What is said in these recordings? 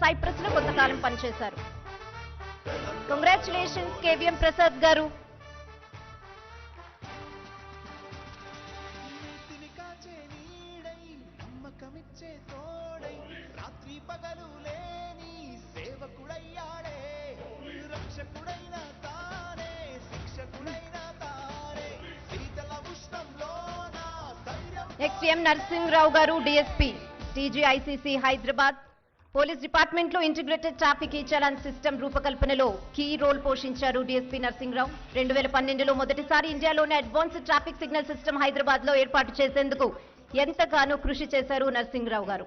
Cypress లో కొంతకాలం పనిచేశారు. కంగ్రాచులేషన్స్ కేవీఎం ప్రసాద్ గారు. నెక్స్ట్ ఎం నరసింహరావు గారు, డిఎస్పీ టీజీఐసీసీ హైదరాబాద్. పోలీస్ డిపార్ట్మెంట్ లో ఇంటిగ్రేటెడ్ ట్రాఫిక్ ఈ చలాన్ సిస్టమ్ రూపకల్పనలో కీ రోల్ పోషించారు డిఎస్పీ నరసింహరావు. 2012లో మొదటిసారి ఇండియాలోనే advanced traffic signal system Hyderabad లో ఏర్పాటు చేసేందుకు ఎంతగానో కృషి చేశారు నరసింహరావు గారు.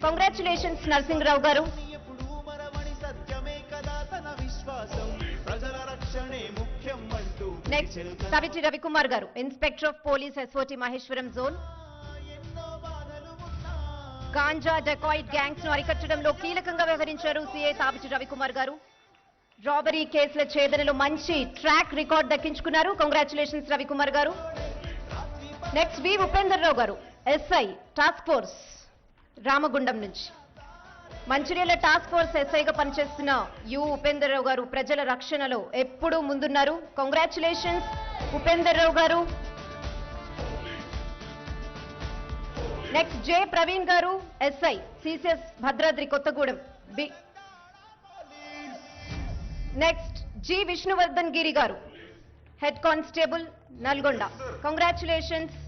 కంగ్రాచులేషన్స్ నరసింహరావు గారు. నెక్స్ట్ కవిటి రవికుమార్ గారు, inspector of police SOT Maheshwaram zone. Ganja dacoit gangs ను అరికట్టడంలో కీలకంగా వ్యవహరించారు సిఐ తాబిటి రవికుమార్ గారు. రాబరీ కేసుల ఛేదనలో మంచి ట్రాక్ రికార్డ్ దక్కించుకున్నారు. కంగ్రాచులేషన్స్ రవికుమార్ గారు. నెక్స్ట్ వి ఉపేందర్ రావు గారు, ఎస్ఐ టాస్క్ ఫోర్స్ రామగుండం నుంచి. మంచిర్యాల టాస్క్ ఫోర్స్ ఎస్ఐగా పనిచేస్తున్న యు ఉపేందర్ రావు గారు ప్రజల రక్షణలో ఎప్పుడూ ముందున్నారు. కంగ్రాచులేషన్స్ ఉపేందర్ రావు గారు. Next J Praveen garu, SI CCS Bhadradri Kothagudem. Next G Vishnuvardhan Giri garu, head constable Nalgonda. Congratulations.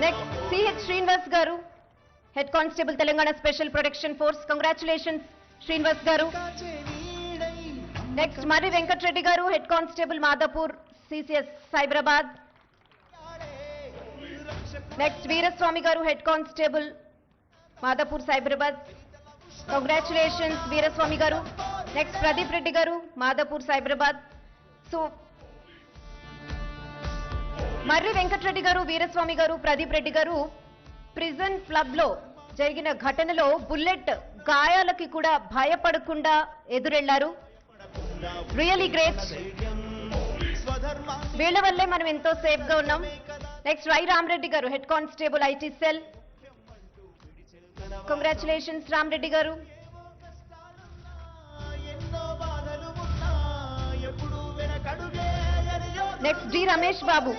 Next CH Srinivas garu, head constable Telangana special protection force. Congratulations Srinivas garu. Next Marri Venkatareddy garu, head constable Madhapur CCS Cyberabad. Next Veeraswamy garu, head constable Madhapur Cyberabad. Congratulations Veeraswamy garu. Next Pradeep Reddy garu, Madhapur Cyberabad. So Marri Venkatareddy garu, Veeraswamy గారు, ప్రదీప్ రెడ్డి గారు prison club లో జరిగిన ఘటనలో బుల్లెట్ గాయాలకి కూడా భయపడకుండా ఎదురెళ్లారు. Really great. వీళ్ళ వల్లే మనం ఎంతో సేఫ్ గా ఉన్నాం. Next Y Ramareddy garu, head constable IT cell. Congratulations Ramareddy garu. Next D Ramesh Babu,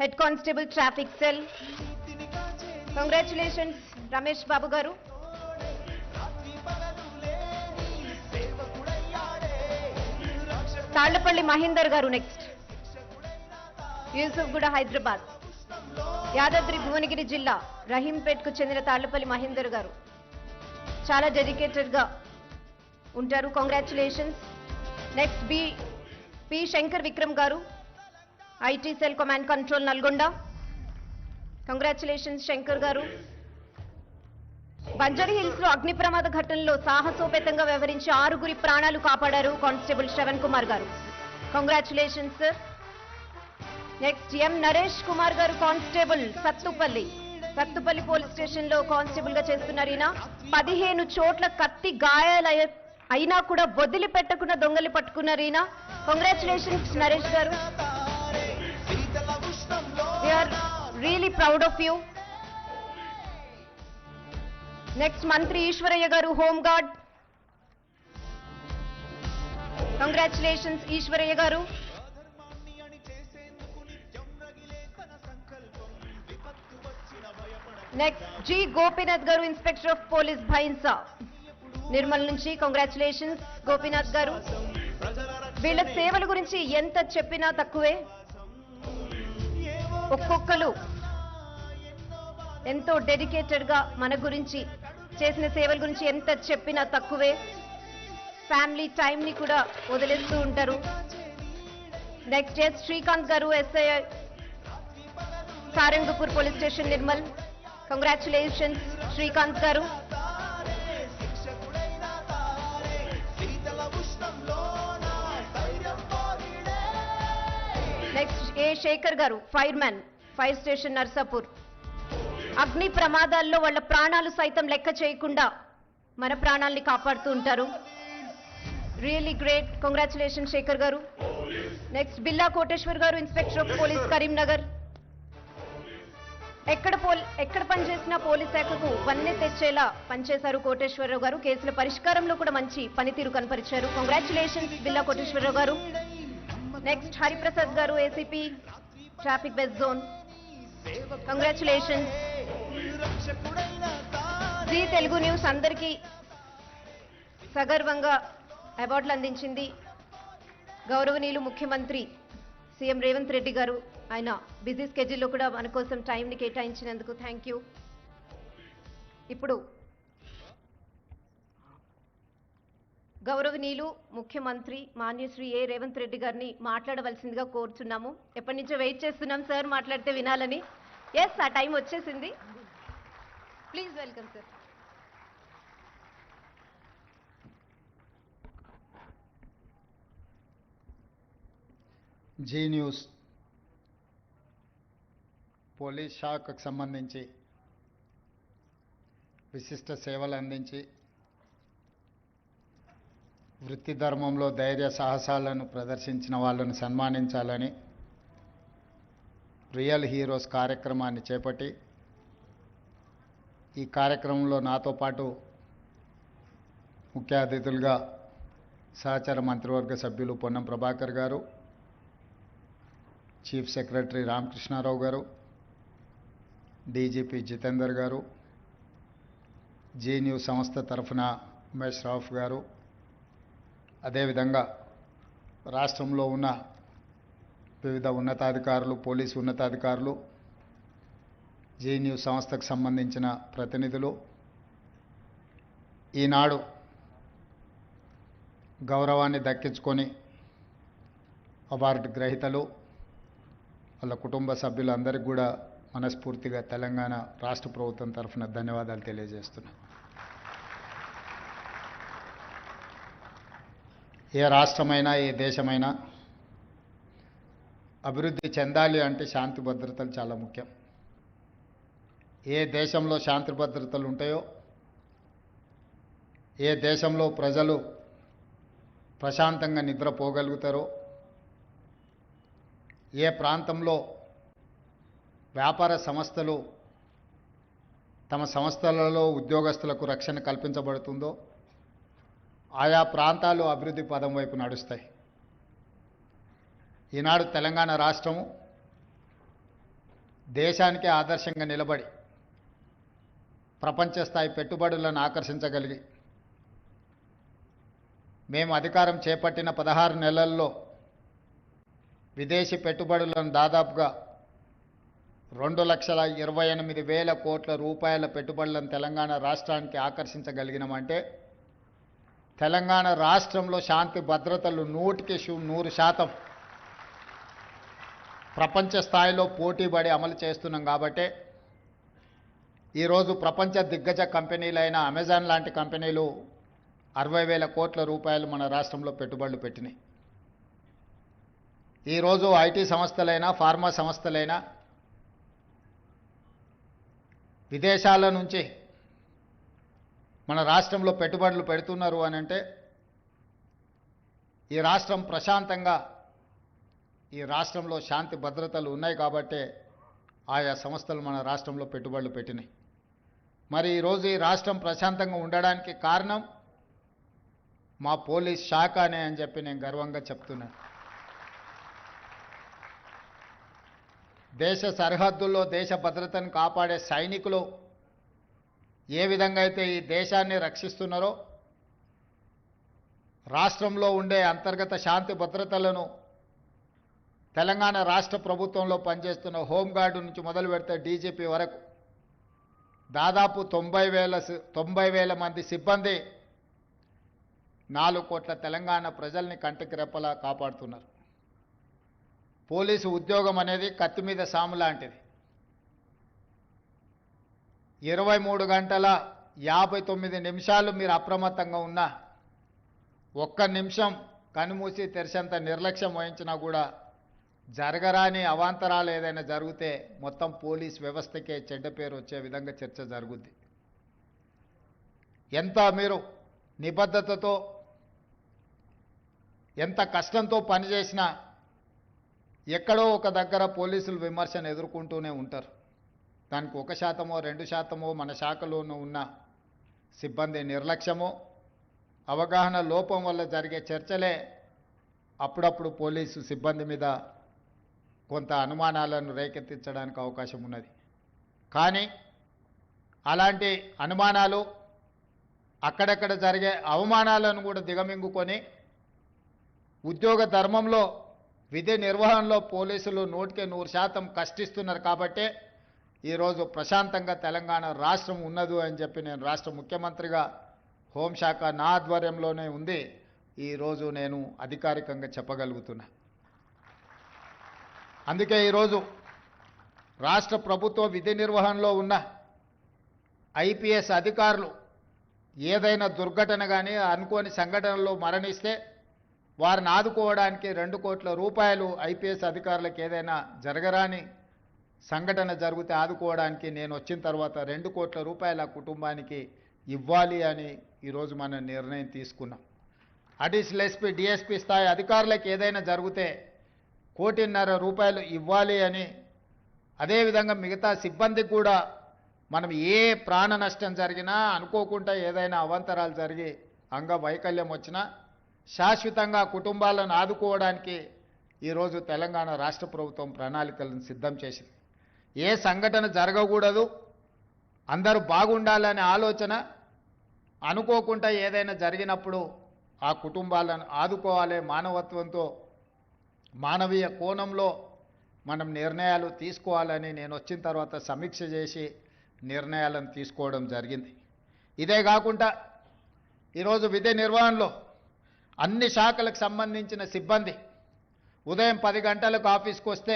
head constable traffic cell. Congratulations Ramesh Babu garu. Tallapalli Mahender garu, next Yousufguda Hyderabad. Yadadri Bhuvanagiri జిల్లా రహీంపేట్ కు చెందిన తాళ్లపల్లి మహేందర్ గారు చాలా డెడికేటెడ్ గా ఉంటారు. Congratulations. Next P Shankar Vikram garu, IT cell command control Nalgonda. Congratulations Shankar garu. Banjara hills లో అగ్ని ప్రమాద ఘటనలో సాహసోపేతంగా వ్యవహరించి 6 ప్రాణాలు కాపాడారు కానిస్టేబుల్ శ్రవణ్ కుమార్ గారు. Congratulations sir. నెక్స్ట్ ఎం నరేష్ కుమార్ గారు, కానిస్టేబుల్ సత్తుపల్లి పోలీస్ స్టేషన్ లో కానిస్టేబుల్ గా చేస్తున్నారు. ఈయన 15 చోట్ల కత్తి గాయాల అయినా కూడా వదిలిపెట్టకుండా దొంగలి పట్టుకున్నారు ఈయన. కంగ్రాచులేషన్స్ నరేష్ గారు. We are really proud of you. Next మంత్రి ఈశ్వరయ్య గారు, హోమ్ గార్డ్. కంగ్రాచులేషన్స్ ఈశ్వరయ్య గారు. నెక్స్ట్ జి గోపీనాథ్ గారు, inspector of police Bhainsa Nirmal నుంచి. కంగ్రాచులేషన్స్ గోపీనాథ్ గారు. వీళ్ళ సేవల గురించి ఎంత చెప్పినా తక్కువే. ఒక్కొక్కరు ఎంతో డెడికేటెడ్ గా మన గురించి చేసిన సేవల గురించి ఎంత చెప్పినా తక్కువే. ఫ్యామిలీ టైం ని కూడా వదిలేస్తూ ఉంటారు. నెక్స్ట్ ఎస్ శ్రీకాంత్ గారు, SI Sarangpur police station Nirmal. Congratulations Srikanth గారు. నెక్స్ట్ ఏ శేఖర్ గారు, ఫైర్మ్యాన్, ఫైర్ స్టేషన్ నర్సాపూర్. అగ్ని ప్రమాదాల్లో వాళ్ళ ప్రాణాలు సైతం లెక్క చేయకుండా మన ప్రాణాల్ని కాపాడుతూ ఉంటారు. Really great. కంగ్రాచులేషన్ శేఖర్ గారు. నెక్స్ట్ బిల్లా కోటేశ్వర్ గారు, ఇన్స్పెక్టర్ ఆఫ్ పోలీస్ కరీంనగర్. ఎక్కడ పనిచేసినా పోలీస్ శాఖకు వన్నె తెచ్చేలా పనిచేశారు కోటేశ్వరరావు గారు. కేసుల పరిష్కారంలో కూడా మంచి పనితీరు కనపరిచారు. కంగ్రాచులేషన్స్ బిల్లా కోటేశ్వరరావు గారు. నెక్స్ట్ హరిప్రసాద్ గారు, ACP traffic west zone. Congratulations. Zee Telugu news అందరికీ సగర్వంగా అవార్డులు అందించింది. గౌరవనీయులు ముఖ్యమంత్రి సీఎం రేవంత్ రెడ్డి గారు. ఆయన బిజీ స్కెడ్యూల్లో కూడా మన కోసం టైంని కేటాయించినందుకు థ్యాంక్ యూ. ఇప్పుడు గౌరవనీయులు ముఖ్యమంత్రి మాన్యశ్రీ ఏ రేవంత్ రెడ్డి గారిని మాట్లాడవలసిందిగా కోరుతున్నాము. ఎప్పటి నుంచో వెయిట్ చేస్తున్నాం సార్ మాట్లాడితే వినాలని. ఎస్, ఆ టైం వచ్చేసింది. Please welcome sir. Zee news police శాఖకు సంబంధించి విశిష్ట సేవలు అందించి వృత్తి ధర్మంలో ధైర్య సాహసాలను ప్రదర్శించిన వాళ్ళను సన్మానించాలని రియల్ హీరోస్ కార్యక్రమాన్ని చేపట్టి ఈ కార్యక్రమంలో నాతో పాటు ముఖ్య అతిథులుగా సహచర మంత్రివర్గ సభ్యులు పొన్నం ప్రభాకర్ గారు, చీఫ్ సెక్రటరీ రామకృష్ణారావు గారు, డీజీపీ జితేందర్ గారు, జీ న్యూస్ సంస్థ తరఫున ఉమేష్ రావుఫ్ గారు, అదేవిధంగా రాష్ట్రంలో ఉన్న వివిధ ఉన్నతాధికారులు, పోలీసు ఉన్నతాధికారులు, జీ న్యూస్ సంస్థకు సంబంధించిన ప్రతినిధులు, ఈనాడు గౌరవాన్ని దక్కించుకొని అవార్డు గ్రహీతలు, వాళ్ళ కుటుంబ సభ్యులందరికీ కూడా మనస్ఫూర్తిగా తెలంగాణ రాష్ట్ర ప్రభుత్వం తరఫున ధన్యవాదాలు తెలియజేస్తున్నాను. ఏ రాష్ట్రమైనా ఏ దేశమైనా అభివృద్ధి చెందాలి అంటే శాంతి భద్రతలు చాలా ముఖ్యం. ఏ దేశంలో శాంతి భద్రతలు ఉంటాయో, ఏ దేశంలో ప్రజలు ప్రశాంతంగా నిద్రపోగలుగుతారో, ఏ ప్రాంతంలో వ్యాపార సంస్థలు తమ సంస్థలలో ఉద్యోగస్తులకు రక్షణ కల్పించబడుతుందో ఆయా ప్రాంతాలు అభివృద్ధి పదం వైపు నడుస్తాయి. ఈనాడు తెలంగాణ రాష్ట్రము దేశానికే ఆదర్శంగా నిలబడి ప్రపంచ స్థాయి పెట్టుబడులను ఆకర్షించగలిగి మేము అధికారం చేపట్టిన 16 నెలల్లో విదేశీ పెట్టుబడులను దాదాపుగా 2,28,000 కోట్ల రూపాయల పెట్టుబడులను తెలంగాణ రాష్ట్రానికి ఆకర్షించగలిగినామంటే తెలంగాణ రాష్ట్రంలో శాంతి భద్రతలు 100% ప్రపంచ స్థాయిలో పోటీపడి అమలు చేస్తున్నాం. కాబట్టి ఈరోజు ప్రపంచ దిగ్గజ కంపెనీలైన అమెజాన్ లాంటి కంపెనీలు 60,000 కోట్ల రూపాయలు మన రాష్ట్రంలో పెట్టుబడులు పెట్టినాయి. ఈరోజు ఐటీ సంస్థలైనా ఫార్మా సంస్థలైనా విదేశాల నుంచి మన రాష్ట్రంలో పెట్టుబడులు పెడుతున్నారు అని అంటే ఈ రాష్ట్రం ప్రశాంతంగా, ఈ రాష్ట్రంలో శాంతి భద్రతలు ఉన్నాయి కాబట్టి ఆయా సంస్థలు మన రాష్ట్రంలో పెట్టుబడులు పెట్టినాయి. మరి ఈరోజు ఈ రాష్ట్రం ప్రశాంతంగా ఉండడానికి కారణం మా పోలీస్ శాఖ అని చెప్పి నేను గర్వంగా చెప్తున్నాను. దేశ సరిహద్దుల్లో దేశ భద్రతను కాపాడే సైనికులు ఏ విధంగా అయితే ఈ దేశాన్ని రక్షిస్తున్నారో, రాష్ట్రంలో ఉండే అంతర్గత శాంతి భద్రతలను తెలంగాణ రాష్ట్ర ప్రభుత్వంలో పనిచేస్తున్న హోంగార్డు నుంచి మొదలు పెడితే డీజీపీ వరకు దాదాపు 90,000 మంది సిబ్బంది 4 కోట్ల తెలంగాణ ప్రజల్ని కంటికి రెప్పలా కాపాడుతున్నారు. పోలీసు ఉద్యోగం అనేది కత్తి మీద సాము లాంటిది. 23 గంటల 59 నిమిషాలు మీరు అప్రమత్తంగా ఉన్నా, ఒక్క నిమిషం కనుమూసి తెరిచేంత నిర్లక్ష్యం వహించినా కూడా జరగరాని అవాంతరాలు ఏదైనా జరిగితే మొత్తం పోలీస్ వ్యవస్థకే చెడ్డ పేరు వచ్చే విధంగా చర్చ జరుగుద్ది. ఎంత మీరు నిబద్ధతతో ఎంత కష్టంతో పనిచేసినా ఎక్కడో ఒక దగ్గర పోలీసులు విమర్శను ఎదుర్కొంటూనే ఉంటారు. దానికి 1% 2% మన శాఖలోనూ ఉన్న సిబ్బంది నిర్లక్ష్యము అవగాహన లోపం వల్ల జరిగే చర్చలే అప్పుడప్పుడు పోలీసు సిబ్బంది మీద కొంత అనుమానాలను రేకెత్తించడానికి అవకాశం ఉన్నది. కానీ అలాంటి అనుమానాలు అక్కడక్కడ జరిగే అవమానాలను కూడా దిగమింగుకొని ఉద్యోగ ధర్మంలో విధి నిర్వహణలో పోలీసులు 100% కష్టిస్తున్నారు కాబట్టే ఈరోజు ప్రశాంతంగా తెలంగాణ రాష్ట్రం ఉన్నది అని చెప్పి నేను రాష్ట్ర ముఖ్యమంత్రిగా హోంశాఖ నా ఆధ్వర్యంలోనే ఉంది ఈరోజు నేను అధికారికంగా చెప్పగలుగుతున్నా. అందుకే ఈరోజు రాష్ట్ర ప్రభుత్వ విధి నిర్వహణలో ఉన్న ఐపీఎస్ అధికారులు ఏదైనా దుర్ఘటన కానీ అనుకోని సంఘటనలో మరణిస్తే వారిని ఆదుకోవడానికి 2 కోట్ల రూపాయలు ఐపీఎస్ అధికారులకు ఏదైనా జరగరాని సంఘటన జరిగితే ఆదుకోవడానికి నేను వచ్చిన తర్వాత 2 కోట్ల రూపాయల కుటుంబానికి ఇవ్వాలి అని ఈరోజు మనం నిర్ణయం తీసుకున్నాం. అడిషనల్ ఎస్పీ డిఎస్పీ స్థాయి అధికారులకు ఏదైనా జరిగితే 1.5 కోటి ఇవ్వాలి అని, అదేవిధంగా మిగతా సిబ్బందికి కూడా మనం ఏ ప్రాణ నష్టం జరిగినా అనుకోకుండా ఏదైనా అవాంతరాలు జరిగి అంగవైకల్యం వచ్చినా శాశ్వతంగా కుటుంబాలను ఆదుకోవడానికి ఈరోజు తెలంగాణ రాష్ట్ర ప్రభుత్వం ప్రణాళికలను సిద్ధం చేసింది. ఏ సంఘటన జరగకూడదు, అందరూ బాగుండాలనే ఆలోచన, అనుకోకుండా ఏదైనా జరిగినప్పుడు ఆ కుటుంబాలను ఆదుకోవాలి మానవత్వంతో మానవీయ కోణంలో మనం నిర్ణయాలు తీసుకోవాలని నేను వచ్చిన తర్వాత సమీక్ష చేసి నిర్ణయాలను తీసుకోవడం జరిగింది. ఇదే కాకుండా ఈరోజు విధి నిర్వహణలో అన్ని శాఖలకు సంబంధించిన సిబ్బంది ఉదయం 10 గంటలకు ఆఫీస్కి వస్తే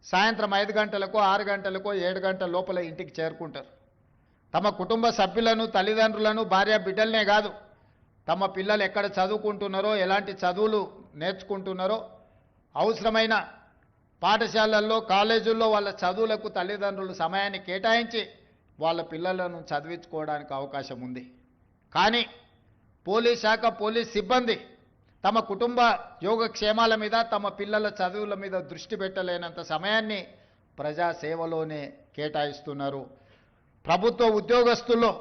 సాయంత్రం 5 గంటలకో 6 గంటలకో 7 గంటల లోపల ఇంటికి చేరుకుంటారు. తమ కుటుంబ సభ్యులను తల్లిదండ్రులను భార్య బిడ్డలనే కాదు, తమ పిల్లలు ఎక్కడ చదువుకుంటున్నారో ఎలాంటి చదువులు నేర్చుకుంటున్నారో అవసరమైన పాఠశాలల్లో కాలేజీల్లో వాళ్ళ చదువులకు తల్లిదండ్రులు సమయాన్ని కేటాయించి వాళ్ళ పిల్లలను చదివించుకోవడానికి అవకాశం ఉంది. కానీ పోలీస్ శాఖ పోలీస్ సిబ్బంది తమ కుటుంబ యోగక్షేమాల మీద తమ పిల్లల చదువుల మీద దృష్టి పెట్టలేనంత సమయాన్ని ప్రజాసేవలోనే కేటాయిస్తున్నారు. ప్రభుత్వ ఉద్యోగస్తుల్లో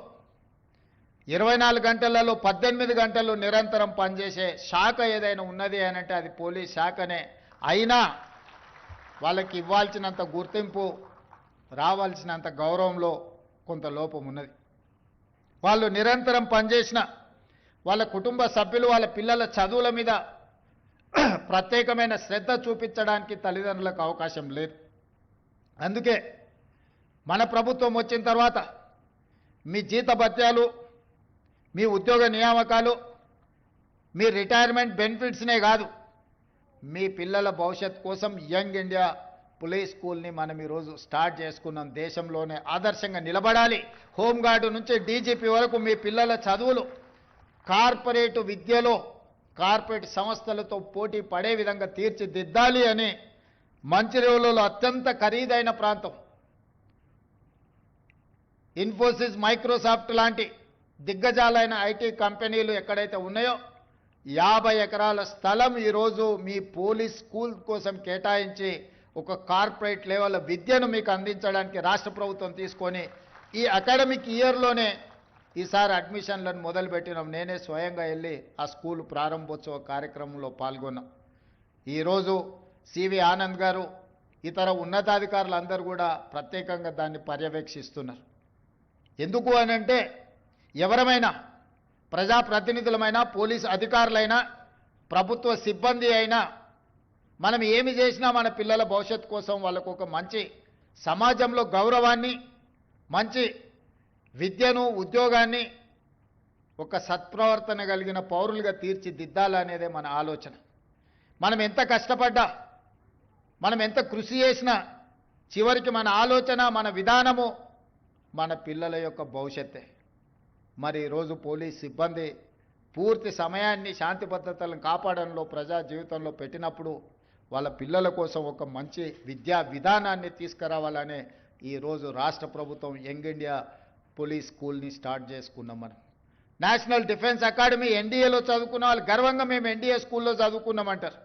24 గంటలలో 18 గంటలు నిరంతరం పనిచేసే శాఖ ఏదైనా ఉన్నది అని అంటే అది పోలీస్ శాఖనే. అయినా వాళ్ళకి ఇవ్వాల్సినంత గుర్తింపు రావాల్సినంత గౌరవంలో కొంత లోపం ఉన్నది. వాళ్ళు నిరంతరం పనిచేసిన వాళ్ళ కుటుంబ సభ్యులు వాళ్ళ పిల్లల చదువుల మీద ప్రత్యేకమైన శ్రద్ధ చూపించడానికి తల్లిదండ్రులకు అవకాశం లేదు. అందుకే మన ప్రభుత్వం వచ్చిన తర్వాత మీ జీతభత్యాలు, మీ ఉద్యోగ నియామకాలు, మీ రిటైర్మెంట్ బెనిఫిట్స్నే కాదు, మీ పిల్లల భవిష్యత్ కోసం యంగ్ ఇండియా పోలీస్ స్కూల్ని మనం ఈరోజు స్టార్ట్ చేసుకున్నాం. దేశంలోనే ఆదర్శంగా నిలబడాలి. హోంగార్డు నుంచి డీజీపీ వరకు మీ పిల్లల చదువులు కార్పొరేట్ విద్యలో కార్పొరేట్ సంస్థలతో పోటీ పడే విధంగా తీర్చిదిద్దాలి అని మంచిర్యాలలో అత్యంత ఖరీదైన ప్రాంతం ఇన్ఫోసిస్, మైక్రోసాఫ్ట్ లాంటి దిగ్గజాలైన ఐటీ కంపెనీలు ఎక్కడైతే ఉన్నాయో 50 ఎకరాల స్థలం ఈరోజు మీ పోలీస్ స్కూల్ కోసం కేటాయించి ఒక కార్పొరేట్ లెవెల్ విద్యను మీకు అందించడానికి రాష్ట్ర ప్రభుత్వం తీసుకొని ఈ అకాడమిక్ ఇయర్లోనే ఈసారి అడ్మిషన్లను మొదలుపెట్టినాం. నేనే స్వయంగా వెళ్ళి ఆ స్కూల్ ప్రారంభోత్సవ కార్యక్రమంలో పాల్గొన్నాం. ఈరోజు సివి ఆనంద్ గారు ఇతర ఉన్నతాధికారులు అందరూ కూడా ప్రత్యేకంగా దాన్ని పర్యవేక్షిస్తున్నారు. ఎందుకు అనంటే ఎవరమైనా ప్రజాప్రతినిధులమైనా పోలీస్ అధికారులైనా ప్రభుత్వ సిబ్బంది అయినా మనం ఏమి చేసినా మన పిల్లల భవిష్యత్తు కోసం వాళ్ళకు ఒక మంచి సమాజంలో గౌరవాన్ని, మంచి విద్యను, ఉద్యోగాన్ని, ఒక సత్ప్రవర్తన కలిగిన పౌరులుగా తీర్చిదిద్దాలనేదే మన ఆలోచన. మనం ఎంత కష్టపడ్డా, మనం ఎంత కృషి చేసినా చివరికి మన ఆలోచన, మన విధానము మన పిల్లల యొక్క భవిష్యత్తే. మరి ఈరోజు పోలీస్ సిబ్బంది పూర్తి సమయాన్ని శాంతి భద్రతలను కాపాడంలో ప్రజా జీవితంలో పెట్టినప్పుడు వాళ్ళ పిల్లల కోసం ఒక మంచి విద్యా విధానాన్ని తీసుకురావాలనే ఈరోజు రాష్ట్ర ప్రభుత్వం యంగ్ ఇండియా పోలీస్ స్కూల్ని స్టార్ట్ చేసుకున్నాం. మనం నేషనల్ డిఫెన్స్ అకాడమీ ఎన్డీఏలో చదువుకున్న వాళ్ళు గర్వంగా మేము ఎన్డీఏ స్కూల్లో చదువుకున్నామంటారు.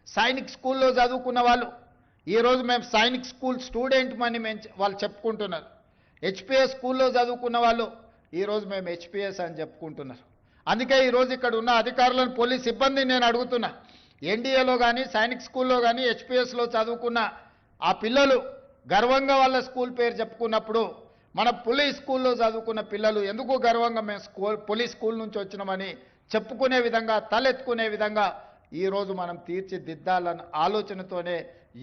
సైనిక్ స్కూల్లో చదువుకున్న వాళ్ళు ఈరోజు మేము సైనిక్ స్కూల్ స్టూడెంట్ అని వాళ్ళు చెప్పుకుంటున్నారు. హెచ్పిఎస్ స్కూల్లో చదువుకున్న వాళ్ళు ఈరోజు మేము హెచ్పిఎస్ అని చెప్పుకుంటున్నారు. అందుకే ఈరోజు ఇక్కడ ఉన్న అధికారులను, పోలీస్ సిబ్బంది నేను అడుగుతున్నా, ఎన్డీఏలో కానీ సైనిక్ స్కూల్లో కానీ హెచ్పిఎస్లో చదువుకున్న ఆ పిల్లలు గర్వంగా వాళ్ళ స్కూల్ పేరు చెప్పుకున్నప్పుడు మన పోలీస్ స్కూల్లో చదువుకున్న పిల్లలు ఎందుకు గర్వంగా మేము పోలీస్ స్కూల్ నుంచి వచ్చినామని చెప్పుకునే విధంగా, తలెత్తుకునే విధంగా ఈరోజు మనం తీర్చిదిద్దాలన్న ఆలోచనతోనే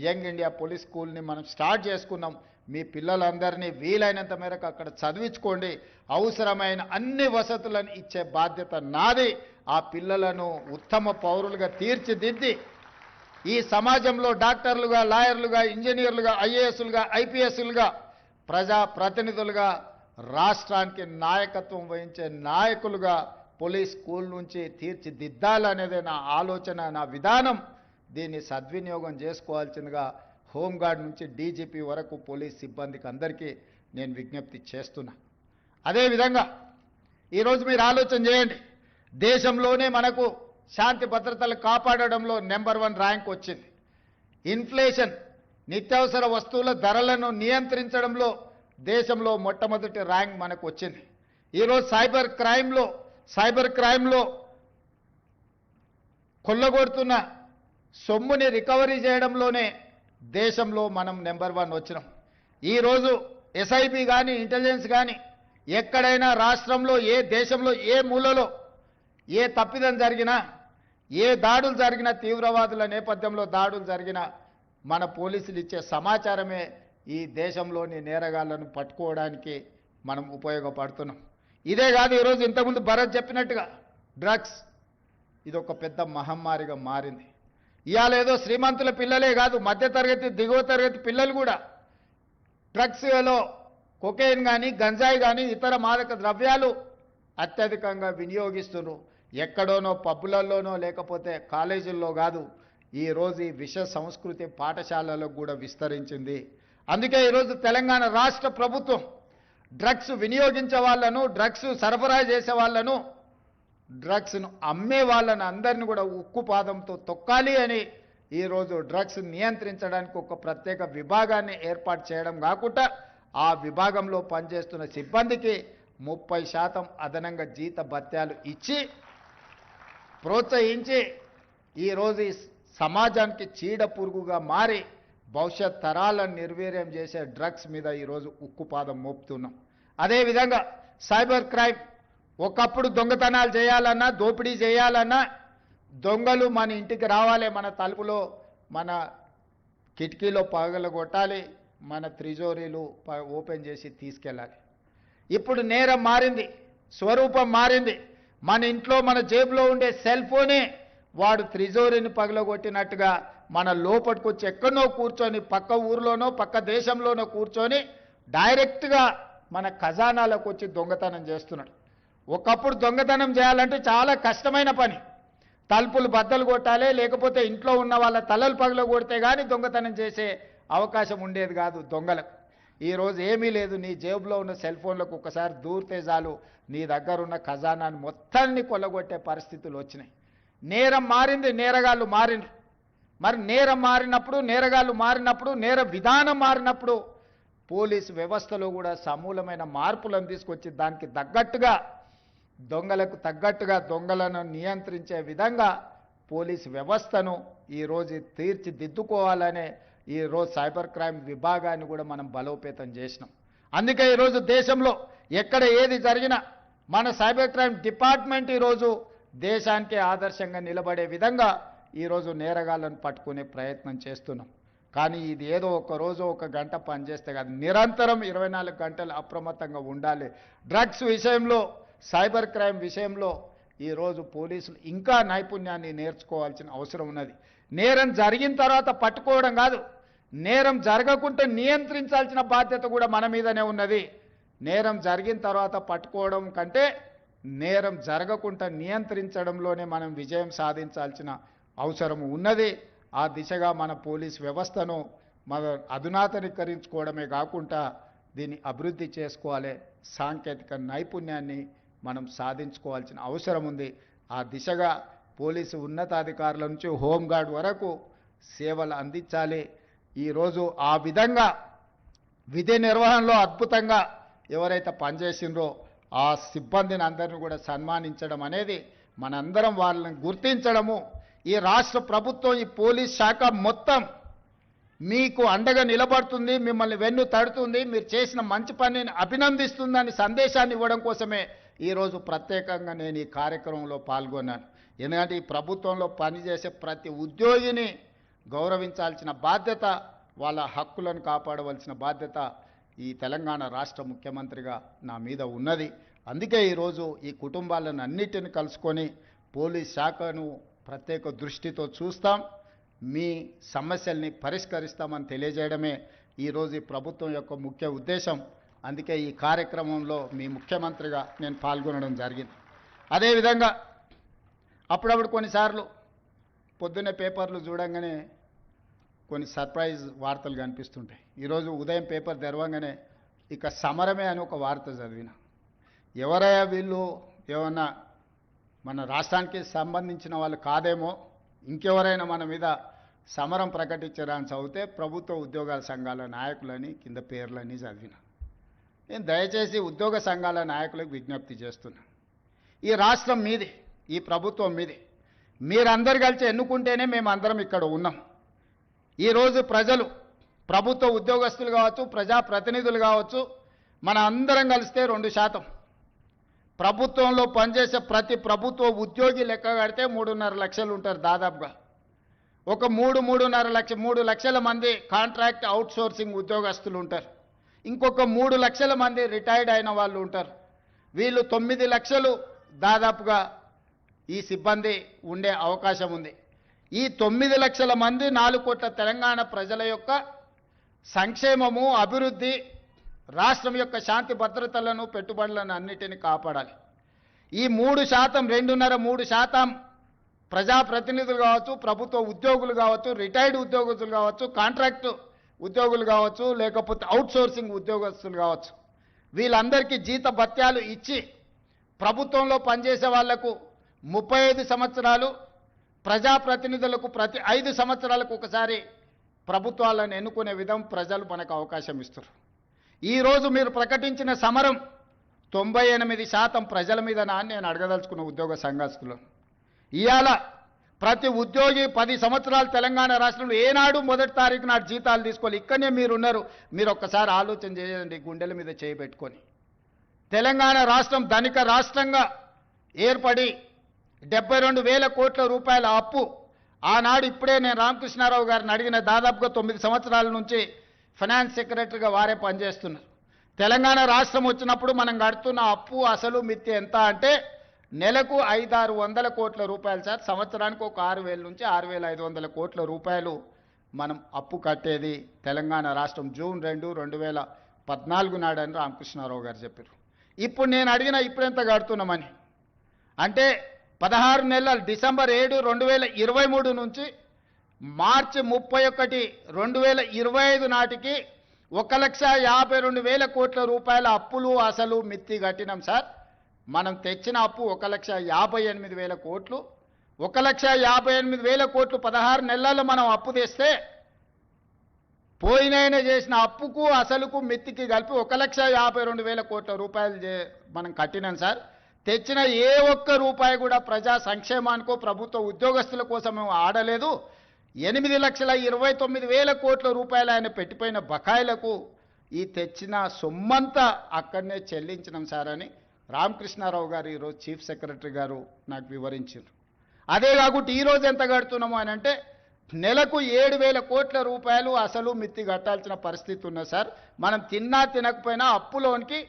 యంగ్ ఇండియా పోలీస్ స్కూల్ని మనం స్టార్ట్ చేసుకున్నాం. మీ పిల్లలందరినీ వీలైనంత మేరకు అక్కడ చదివించుకోండి. అవసరమైన అన్ని వసతులను ఇచ్చే బాధ్యత నాది. ఆ పిల్లలను ఉత్తమ పౌరులుగా తీర్చిదిద్ది ఈ సమాజంలో డాక్టర్లుగా, లాయర్లుగా, ఇంజనీర్లుగా, ఐఏఎస్లుగా, ఐపీఎస్లుగా, ప్రజాప్రతినిధులుగా, రాష్ట్రానికి నాయకత్వం వహించే నాయకులుగా పోలీస్ స్కూల్ నుంచి తీర్చిదిద్దాలనేదే నా ఆలోచన, నా విధానం. దీన్ని సద్వినియోగం చేసుకోవాల్సిందిగా హోంగార్డ్ నుంచి డీజీపీ వరకు పోలీస్ సిబ్బందికి అందరికీ నేను విజ్ఞప్తి చేస్తున్నా. అదేవిధంగా ఈరోజు మీరు ఆలోచన చేయండి, దేశంలోనే మనకు శాంతి భద్రతలు కాపాడడంలో నెంబర్ 1 ర్యాంక్ వచ్చింది. ఇన్ఫ్లేషన్, నిత్యావసర వస్తువుల ధరలను నియంత్రించడంలో దేశంలో మొట్టమొదటి ర్యాంక్ మనకు వచ్చింది. ఈరోజు సైబర్ క్రైమ్లో కొల్లగొడుతున్న సొమ్ముని రికవరీ చేయడంలోనే దేశంలో మనం నెంబర్ 1 వచ్చినాం. ఈరోజు ఎస్ఐబి కానీ, ఇంటెలిజెన్స్ కానీ ఎక్కడైనా రాష్ట్రంలో, ఏ దేశంలో, ఏ మూలలో ఏ తప్పిదం జరిగినా, ఏ దాడులు జరిగినా, తీవ్రవాదుల నేపథ్యంలో దాడులు జరిగినా మన పోలీసులు ఇచ్చే సమాచారమే ఈ దేశంలోని నేరగాళ్లను పట్టుకోవడానికి మనం ఉపయోగపడుతున్నాం. ఇదే కాదు, ఈరోజు ఇంతకుముందు భరత్ చెప్పినట్టుగా డ్రగ్స్ ఇది ఒక పెద్ద మహమ్మారిగా మారింది. ఇవాళ ఏదో శ్రీమంతుల పిల్లలే కాదు, మధ్యతరగతి, దిగువ తరగతి పిల్లలు కూడా డ్రగ్స్లో కొకైన్ కానీ, గంజాయి కానీ, ఇతర మాదక ద్రవ్యాలు అత్యధికంగా వినియోగిస్తున్నారు. ఎక్కడోనో పబ్బులలోనో లేకపోతే కాలేజీల్లో కాదు, ఈరోజు ఈ విష సంస్కృతి పాఠశాలలకు కూడా విస్తరించింది. అందుకే ఈరోజు తెలంగాణ రాష్ట్ర ప్రభుత్వం డ్రగ్స్ వినియోగించే వాళ్ళను, డ్రగ్స్ సరఫరా చేసే వాళ్ళను, డ్రగ్స్ను అమ్మే వాళ్ళని అందరిని కూడా ఉక్కు పాదంతో తొక్కాలి అని ఈరోజు డ్రగ్స్ నియంత్రించడానికి ఒక ప్రత్యేక విభాగాన్ని ఏర్పాటు చేయడం కాకుండా ఆ విభాగంలో పనిచేస్తున్న సిబ్బందికి 30% అదనంగా జీత భత్యాలు ఇచ్చి ప్రోత్సహించి ఈరోజు ఈ సమాజానికి చీడ పురుగుగా మారి భవిష్యత్ తరాలను నిర్వీర్యం చేసే డ్రగ్స్ మీద ఈరోజు ఉక్కుపాదం మోపుతున్నాం. అదేవిధంగా సైబర్ క్రైమ్, ఒకప్పుడు దొంగతనాలు చేయాలన్నా, దోపిడీ చేయాలన్నా దొంగలు మన ఇంటికి రావాలి, మన తలుపులో, మన కిటికీలో పగలగొట్టాలి, మన త్రిజోరీలు ఓపెన్ చేసి తీసుకెళ్ళాలి. ఇప్పుడు నేరం మారింది, స్వరూపం మారింది. మన ఇంట్లో, మన జేబులో ఉండే సెల్ ఫోనే వాడు త్రిజోరీని పగలగొట్టినట్టుగా మన లోపలికి వచ్చి ఎక్కడో కూర్చొని, పక్క ఊర్లోనో పక్క దేశంలోనో కూర్చొని డైరెక్ట్గా మన ఖజానాలకు వచ్చి దొంగతనం చేస్తున్నాడు. ఒకప్పుడు దొంగతనం చేయాలంటే చాలా కష్టమైన పని. తలుపులు బద్దలు కొట్టాలి, లేకపోతే ఇంట్లో ఉన్న వాళ్ళ తలలు పగల కొడితే కానీ దొంగతనం చేసే అవకాశం ఉండేది కాదు దొంగలకు. ఈరోజు ఏమీ లేదు, నీ జేబులో ఉన్న సెల్ ఫోన్లకు ఒకసారి దూరితే చాలు నీ దగ్గర ఉన్న ఖజానాన్ని మొత్తాన్ని కొల్లగొట్టే పరిస్థితులు వచ్చినాయి. నేరం మారింది, నేరగాళ్ళు మారిండ్రు. మరి నేరం మారినప్పుడు, నేరగాళ్ళు మారినప్పుడు, నేర విధానం మారినప్పుడు పోలీసు వ్యవస్థలో కూడా సమూలమైన మార్పులను తీసుకొచ్చి దానికి తగ్గట్టుగా, దొంగలకు తగ్గట్టుగా దొంగలను నియంత్రించే విధంగా పోలీసు వ్యవస్థను ఈరోజు తీర్చిదిద్దుకోవాలనే ఈరోజు సైబర్ క్రైమ్ విభాగాన్ని కూడా మనం బలోపేతం చేసినాం. అందుకే ఈరోజు దేశంలో ఎక్కడ ఏది జరిగినా మన సైబర్ క్రైమ్ డిపార్ట్మెంట్ ఈరోజు దేశానికే ఆదర్శంగా నిలబడే విధంగా ఈరోజు నేరగాళ్లను పట్టుకునే ప్రయత్నం చేస్తున్నాం. కానీ ఇది ఏదో ఒక రోజు ఒక గంట పనిచేస్తే కాదు, నిరంతరం 24 గంటలు అప్రమత్తంగా ఉండాలి. డ్రగ్స్ విషయంలో, సైబర్ క్రైమ్ విషయంలో ఈరోజు పోలీసులు ఇంకా నైపుణ్యాన్ని నేర్చుకోవాల్సిన అవసరం ఉన్నది. నేరం జరిగిన తర్వాత పట్టుకోవడం కాదు, నేరం జరగకుండా నియంత్రించాల్సిన బాధ్యత కూడా మన మీదనే ఉన్నది. నేరం జరిగిన తర్వాత పట్టుకోవడం కంటే నేరం జరగకుండా నియంత్రించడంలోనే మనం విజయం సాధించాల్సిన అవసరం ఉన్నది. ఆ దిశగా మన పోలీస్ వ్యవస్థను మన అధునాతనీకరించుకోవడమే కాకుండా దీన్ని అభివృద్ధి చేసుకోవాలి. సాంకేతిక నైపుణ్యాన్ని మనం సాధించుకోవాల్సిన అవసరం ఉంది. ఆ దిశగా పోలీసు ఉన్నతాధికారుల నుంచి హోంగార్డ్ వరకు సేవలు అందించాలి. ఈరోజు ఆ విధంగా విధి నిర్వహణలో అద్భుతంగా ఎవరైతే పనిచేసిండ్రో ఆ సిబ్బందిని అందరిని కూడా సన్మానించడం అనేది మనందరం వాళ్ళని గుర్తించడము, ఈ రాష్ట్ర ప్రభుత్వం ఈ పోలీస్ శాఖ మొత్తం మీకు అండగా నిలబడుతుంది, మిమ్మల్ని వెన్ను తడుతుంది, మీరు చేసిన మంచి పనిని అభినందిస్తుందని సందేశాన్ని ఇవ్వడం కోసమే ఈరోజు ప్రత్యేకంగా నేను ఈ కార్యక్రమంలో పాల్గొన్నాను. ఎందుకంటే ఈ ప్రభుత్వంలో పనిచేసే ప్రతి ఉద్యోగిని గౌరవించాల్సిన బాధ్యత, వాళ్ళ హక్కులను కాపాడవలసిన బాధ్యత ఈ తెలంగాణ రాష్ట్ర ముఖ్యమంత్రిగా నా మీద ఉన్నది. అందుకే ఈరోజు ఈ కుటుంబాలను అన్నిటిని కలుసుకొని పోలీస్ శాఖను ప్రత్యేక దృష్టితో చూస్తాం, మీ సమస్యల్ని పరిష్కరిస్తామని తెలియజేయడమే ఈరోజు ఈ ప్రభుత్వం యొక్క ముఖ్య ఉద్దేశం. అందుకే ఈ కార్యక్రమంలో మీ ముఖ్యమంత్రిగా నేను పాల్గొనడం జరిగింది. అదేవిధంగా అప్పుడప్పుడు కొన్నిసార్లు పొద్దున్నే పేపర్లు చూడంగానే కొన్ని సర్ప్రైజ్ వార్తలు కనిపిస్తుంటాయి. ఈరోజు ఉదయం పేపర్ తెరవంగానే ఇక సమరమే అని ఒక వార్త చదివిన. ఎవరయ్యా వీళ్ళు, ఏమన్నా మన రాష్ట్రానికి సంబంధించిన వాళ్ళు కాదేమో, ఇంకెవరైనా మన మీద సమరం ప్రకటించారా అని చదివితే ప్రభుత్వ ఉద్యోగాల సంఘాల నాయకులని కింద పేర్లని చదివిన. నేను దయచేసి ఉద్యోగ సంఘాల నాయకులకు విజ్ఞప్తి చేస్తున్నా, ఈ రాష్ట్రం మీది, ఈ ప్రభుత్వం మీది, మీరందరు కలిసి ఎన్నుకుంటేనే మేము అందరం ఇక్కడ ఉన్నాం. ఈరోజు ప్రజలు, ప్రభుత్వ ఉద్యోగస్తులు కావచ్చు, ప్రజాప్రతినిధులు కావచ్చు, మన అందరం కలిస్తే 2%, ప్రభుత్వంలో పనిచేసే ప్రతి ప్రభుత్వ ఉద్యోగి లెక్క కడితే 3.5 లక్షలు ఉంటారు దాదాపుగా. ఒక 3 లక్షల మంది కాంట్రాక్ట్ అవుట్సోర్సింగ్ ఉద్యోగస్తులు ఉంటారు. ఇంకొక 3 లక్షల మంది రిటైర్డ్ అయిన వాళ్ళు ఉంటారు. వీళ్ళు 9 లక్షలు దాదాపుగా ఈ సిబ్బంది ఉండే అవకాశం ఉంది. ఈ 9 లక్షల మంది 4 కోట్ల తెలంగాణ ప్రజల యొక్క సంక్షేమము, అభివృద్ధి, రాష్ట్రం యొక్క శాంతి భద్రతలను, పెట్టుబడులను అన్నిటిని కాపాడాలి. ఈ 3%, 2.5-3% ప్రజాప్రతినిధులు కావచ్చు, ప్రభుత్వ ఉద్యోగులు కావచ్చు, రిటైర్డ్ ఉద్యోగస్తులు కావచ్చు, కాంట్రాక్టు ఉద్యోగులు కావచ్చు, లేకపోతే అవుట్సోర్సింగ్ ఉద్యోగస్తులు కావచ్చు, వీళ్ళందరికీ జీత భత్యాలు ఇచ్చి ప్రభుత్వంలో పనిచేసే వాళ్లకు 35 సంవత్సరాలు, ప్రజాప్రతినిధులకు ప్రతి 5 సంవత్సరాలకు ఒకసారి ప్రభుత్వాలను ఎన్నుకునే విధం ప్రజలు మనకు అవకాశం ఇస్తారు. ఈరోజు మీరు ప్రకటించిన సమరం 98% ప్రజల మీద అని నేను అడగదలుచుకున్న ఉద్యోగ సంఘస్థులను. ఇవాళ ప్రతి ఉద్యోగి 10 సంవత్సరాలు తెలంగాణ రాష్ట్రంలో ఏనాడు 1వ తారీఖు నాడు జీతాలు తీసుకోవాలి. ఇక్కడనే మీరున్నారు, మీరు ఒక్కసారి ఆలోచన చేయండి, గుండెల మీద చేయబెట్టుకొని. తెలంగాణ రాష్ట్రం ధనిక రాష్ట్రంగా ఏర్పడి 72,000 కోట్ల రూపాయల అప్పు ఆనాడు, ఇప్పుడే నేను రామకృష్ణారావు గారిని అడిగిన, దాదాపుగా 9 సంవత్సరాల నుంచి ఫైనాన్స్ సెక్రటరీగా వారే పనిచేస్తున్నారు. తెలంగాణ రాష్ట్రం వచ్చినప్పుడు మనం కడుతున్న అప్పు అసలు మిత్తి ఎంత అంటే నెలకు 500-600 కోట్ల రూపాయలు సార్. సంవత్సరానికి ఒక 6,000 నుంచి 6,500 కోట్ల రూపాయలు మనం అప్పు కట్టేది తెలంగాణ రాష్ట్రం జూన్ 2, 2014 నాడని రామకృష్ణారావు గారు చెప్పారు. ఇప్పుడు నేను అడిగిన ఇప్పుడెంత కడుతున్నామని అంటే 16 నెలలు, డిసెంబర్ 7, 2023 నుంచి మార్చి 31, 2025 నాటికి 1,52,000 కోట్ల రూపాయల అప్పులు అసలు మిత్తి కట్టినాం సార్. మనం తెచ్చిన అప్పు 1,58,000 కోట్లు. 1,58,000 కోట్లు 16 నెలల్లో మనం అప్పు తెస్తే పోయినైనా చేసిన అప్పుకు అసలుకు మిత్తికి కలిపి 1,52,000 కోట్ల రూపాయలు మనం కట్టినాం సార్. తెచ్చిన ఏ ఒక్క రూపాయి కూడా ప్రజా సంక్షేమానికో ప్రభుత్వ ఉద్యోగస్తుల కోసం మేము ఆడలేదు. 8,29,000 కోట్ల రూపాయలు ఆయన పెట్టిపోయిన బకాయిలకు ఈ తెచ్చిన సొమ్మంతా అక్కడనే చెల్లించినాం సార్ అని రామకృష్ణారావు గారు ఈరోజు చీఫ్ సెక్రటరీ గారు నాకు వివరించారు. అదే కాకుండా ఈరోజు ఎంత కడుతున్నాము అని అంటే నెలకు 7,000 కోట్ల రూపాయలు అసలు మిత్తి కట్టాల్సిన పరిస్థితి ఉన్నది సార్. మనం తిన్నా తినకపోయినా అప్పులోనికి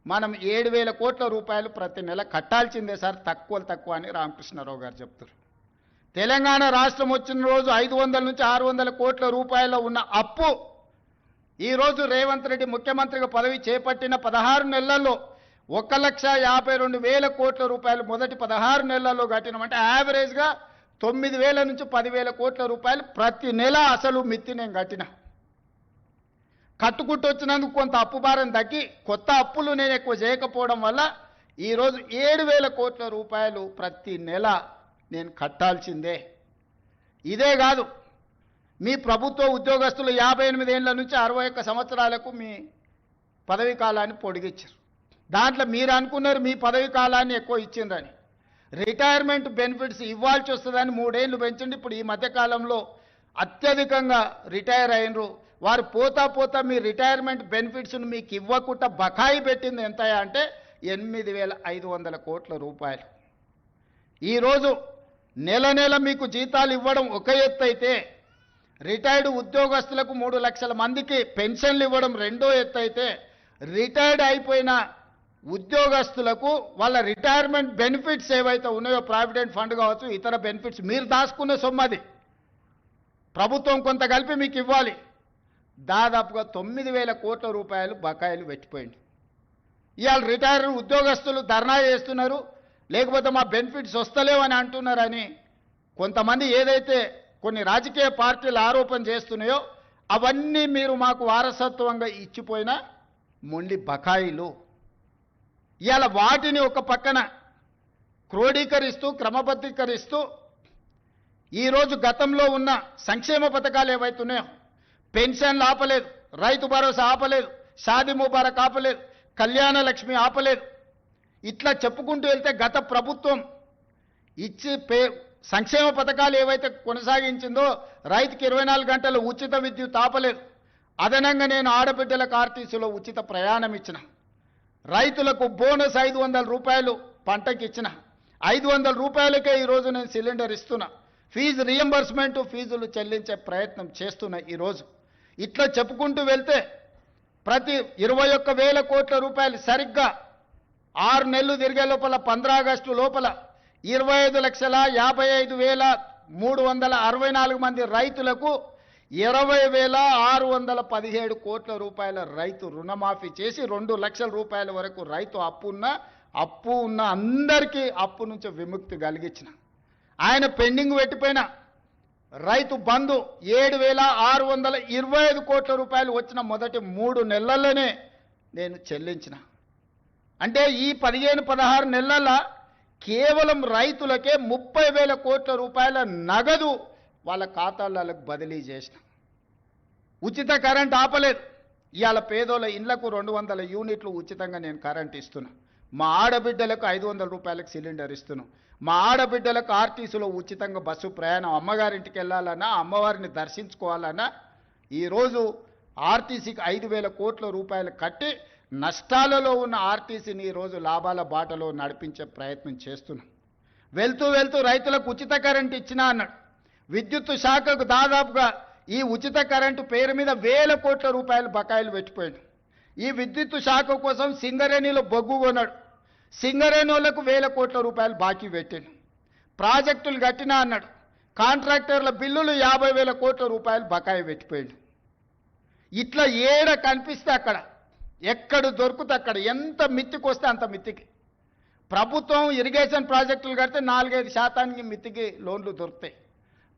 మనం 7,000 కోట్ల రూపాయలు ప్రతి నెల కట్టాల్సిందే సార్, తక్కువ అని రామకృష్ణారావు గారు చెప్తారు. తెలంగాణ రాష్ట్రం వచ్చిన రోజు 500 నుంచి 600 కోట్ల రూపాయల ఉన్న అప్పు ఈరోజు రేవంత్ రెడ్డి ముఖ్యమంత్రిగా పదవి చేపట్టిన 16 నెలల్లో 1,52,000 కోట్ల రూపాయలు మొదటి 16 నెలల్లో కట్టినామంటే యావరేజ్గా 9,000 నుంచి 10,000 కోట్ల రూపాయలు ప్రతి నెల అసలు మిత్తి నేను కట్టిన. కట్టుకుంటూ వచ్చినందుకు కొంత అప్పు భారం తగ్గి కొత్త అప్పులు నేను ఎక్కువ చేయకపోవడం వల్ల ఈరోజు 7,000 కోట్ల రూపాయలు ప్రతి నెల నేను కట్టాల్సిందే. ఇదే కాదు, మీ ప్రభుత్వ ఉద్యోగస్తులు 58 ఏళ్ల నుంచి 61 సంవత్సరాలకు మీ పదవీ కాలాన్ని పొడిగించారు. దాంట్లో మీరు అనుకున్నారు మీ పదవీ కాలాన్ని ఎక్కువ ఇచ్చిందని. రిటైర్మెంట్ బెనిఫిట్స్ ఇవ్వాల్సి వస్తుందని 3 ఏళ్ళు పెంచండి. ఇప్పుడు ఈ మధ్యకాలంలో అత్యధికంగా రిటైర్ అయినరు. వారు పోతా పోతా మీ రిటైర్మెంట్ బెనిఫిట్స్ను మీకు ఇవ్వకుండా బకాయి పెట్టింది ఎంత అంటే 8,500 కోట్ల రూపాయలు. ఈరోజు నెల నెల మీకు జీతాలు ఇవ్వడం ఒక ఎత్తు అయితే, రిటైర్డ్ ఉద్యోగస్తులకు 3 లక్షల మందికి పెన్షన్లు ఇవ్వడం రెండో ఎత్తు అయితే, రిటైర్డ్ అయిపోయిన ఉద్యోగస్తులకు వాళ్ళ రిటైర్మెంట్ బెనిఫిట్స్ ఏవైతే ఉన్నాయో ప్రావిడెంట్ ఫండ్ కావచ్చు, ఇతర బెనిఫిట్స్ మీరు దాచుకున్న సొమ్మది ప్రభుత్వం కొంత కలిపి మీకు ఇవ్వాలి. దాదాపుగా 9,000 కోట్ల రూపాయలు బకాయిలు పెట్టిపోయింది. ఇవాళ రిటైర్ ఉద్యోగస్తులు ధర్నా చేస్తున్నారు, లేకపోతే మా బెనిఫిట్స్ వస్తలేవని అంటున్నారని కొంతమంది ఏదైతే కొన్ని రాజకీయ పార్టీలు ఆరోపణ చేస్తున్నాయో అవన్నీ మీరు మాకు వారసత్వంగా ఇచ్చిపోయిన మొండి బకాయిలు. ఇవాళ వాటిని ఒక పక్కన క్రోడీకరిస్తూ క్రమబద్ధీకరిస్తూ ఈరోజు గతంలో ఉన్న సంక్షేమ పథకాలు ఏవైతున్నాయో పెన్షన్లు ఆపలేదు, రైతు భరోసా ఆపలేదు, షాదీ ముబారక్ ఆపలేదు, కళ్యాణ లక్ష్మి ఆపలేదు. ఇట్లా చెప్పుకుంటూ వెళ్తే గత ప్రభుత్వం ఇచ్చి సంక్షేమ పథకాలు ఏవైతే కొనసాగించిందో రైతుకి 24 గంటలు ఉచిత విద్యుత్ ఆపలేదు. అదనంగా నేను ఆడబిడ్డలకు ఆర్టీసీలో ఉచిత ప్రయాణం ఇచ్చిన, రైతులకు బోనస్ 500 రూపాయలు పంటకి ఇచ్చిన, 500 రూపాయలకే ఈరోజు నేను సిలిండర్ ఇస్తున్నా, ఫీజు రియంబర్స్మెంట్ ఫీజులు చెల్లించే ప్రయత్నం చేస్తున్నా. ఈరోజు ఇట్లా చెప్పుకుంటూ వెళ్తే ప్రతి 21,000 కోట్ల రూపాయలు సరిగ్గా 6 నెలలు తిరిగే లోపల 15 ఆగస్టు లోపల 25,55,364 మంది రైతులకు 20,617 కోట్ల రూపాయల రైతు రుణమాఫీ చేసి 2 లక్షల రూపాయల వరకు రైతు అప్పు ఉన్న అందరికీ అప్పు నుంచి విముక్తి కలిగించిన. ఆయన పెండింగ్ పెట్టిపోయిన రైతు బంధు 7,625 కోట్ల రూపాయలు వచ్చిన మొదటి 3 నెలల్లోనే నేను చెల్లించిన. అంటే ఈ 15-16 నెలల కేవలం రైతులకే 30,000 కోట్ల రూపాయల నగదు వాళ్ళ ఖాతాలకు బదిలీ చేసిన. ఉచిత కరెంట్ ఆపలేదు. ఇవాళ పేదోళ్ళ ఇళ్లకు 200 యూనిట్లు ఉచితంగా నేను కరెంట్ ఇస్తున్నా. మా ఆడబిడ్డలకు 500 రూపాయలకు సిలిండర్ ఇస్తున్నాం. మా ఆడబిడ్డలకు ఆర్టీసీలో ఉచితంగా బస్సు ప్రయాణం, అమ్మగారింటికి వెళ్ళాలన్నా అమ్మవారిని దర్శించుకోవాలన్నా ఈరోజు ఆర్టీసీకి 5,000 కోట్ల రూపాయలు కట్టి నష్టాలలో ఉన్న ఆర్టీసీని ఈరోజు లాభాల బాటలో నడిపించే ప్రయత్నం చేస్తున్నాం. వెళ్తూ రైతులకు ఉచిత కరెంట్ ఇచ్చినా అన్నాడు. విద్యుత్ శాఖకు దాదాపుగా ఈ ఉచిత కరెంటు పేరు మీద 1,000 కోట్ల రూపాయలు బకాయిలు పెట్టిపోయాడు. ఈ విద్యుత్ శాఖ కోసం సింగరేణిలో బొగ్గు కొన్నాడు. సింగరేణి వాళ్ళకు 1,000 కోట్ల రూపాయలు బాకీ పెట్టాడు. ప్రాజెక్టులు కట్టినా అన్నాడు. కాంట్రాక్టర్ల బిల్లులు 50,000 కోట్ల రూపాయలు బకాయి పెట్టిపోయాడు. ఇట్లా ఏడ కనిపిస్తే అక్కడ, ఎక్కడ దొరికితే అక్కడ, ఎంత మిత్తికి వస్తే అంత మిత్తికి ప్రభుత్వం ఇరిగేషన్ ప్రాజెక్టులు కడితే 4-5% మిత్తికి లోన్లు దొరుకుతాయి.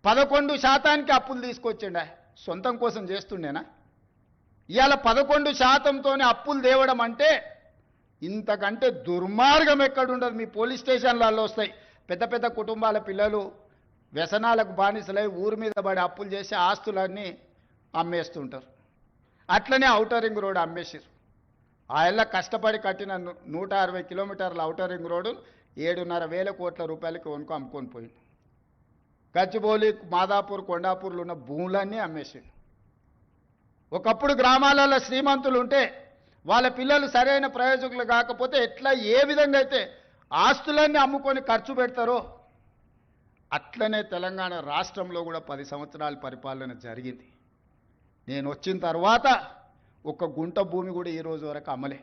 11% అప్పులు తీసుకొచ్చిండా, సొంతం కోసం చేస్తుండేనా? ఇవాళ 11%తోనే అప్పులు తేవడం అంటే ఇంతకంటే దుర్మార్గం ఎక్కడుండదు. మీ పోలీస్ స్టేషన్లలో వస్తాయి. పెద్ద పెద్ద కుటుంబాల పిల్లలు వ్యసనాలకు బానిసలై ఊరి మీద పడి అప్పులు చేసి ఆస్తులన్నీ అమ్మేస్తుంటారు. అట్లనే ఔటర్ రింగ్ రోడ్ అమ్మేసారు. ఆయల్ల కష్టపడి కట్టిన 160 కిలోమీటర్ల ఔటర్ రింగ్ రోడ్డు 7,500 కోట్ల రూపాయలకి వనుకో అమ్ముకొని పోయింది. గచ్చిబౌలి, మాదాపూర్, కొండాపూర్లు ఉన్న భూములన్నీ అమ్మేసాడు. ఒకప్పుడు గ్రామాలలో శ్రీమంతులు ఉంటే వాళ్ళ పిల్లలు సరైన ప్రయోజకులు కాకపోతే ఎట్లా ఏ విధంగా అయితే ఆస్తులన్నీ అమ్ముకొని ఖర్చు పెడతారో అట్లనే తెలంగాణ రాష్ట్రంలో కూడా 10 సంవత్సరాల పరిపాలన జరిగింది. నేను వచ్చిన తర్వాత ఒక గుంట భూమి కూడా ఈ రోజు వరకు అమ్మలే.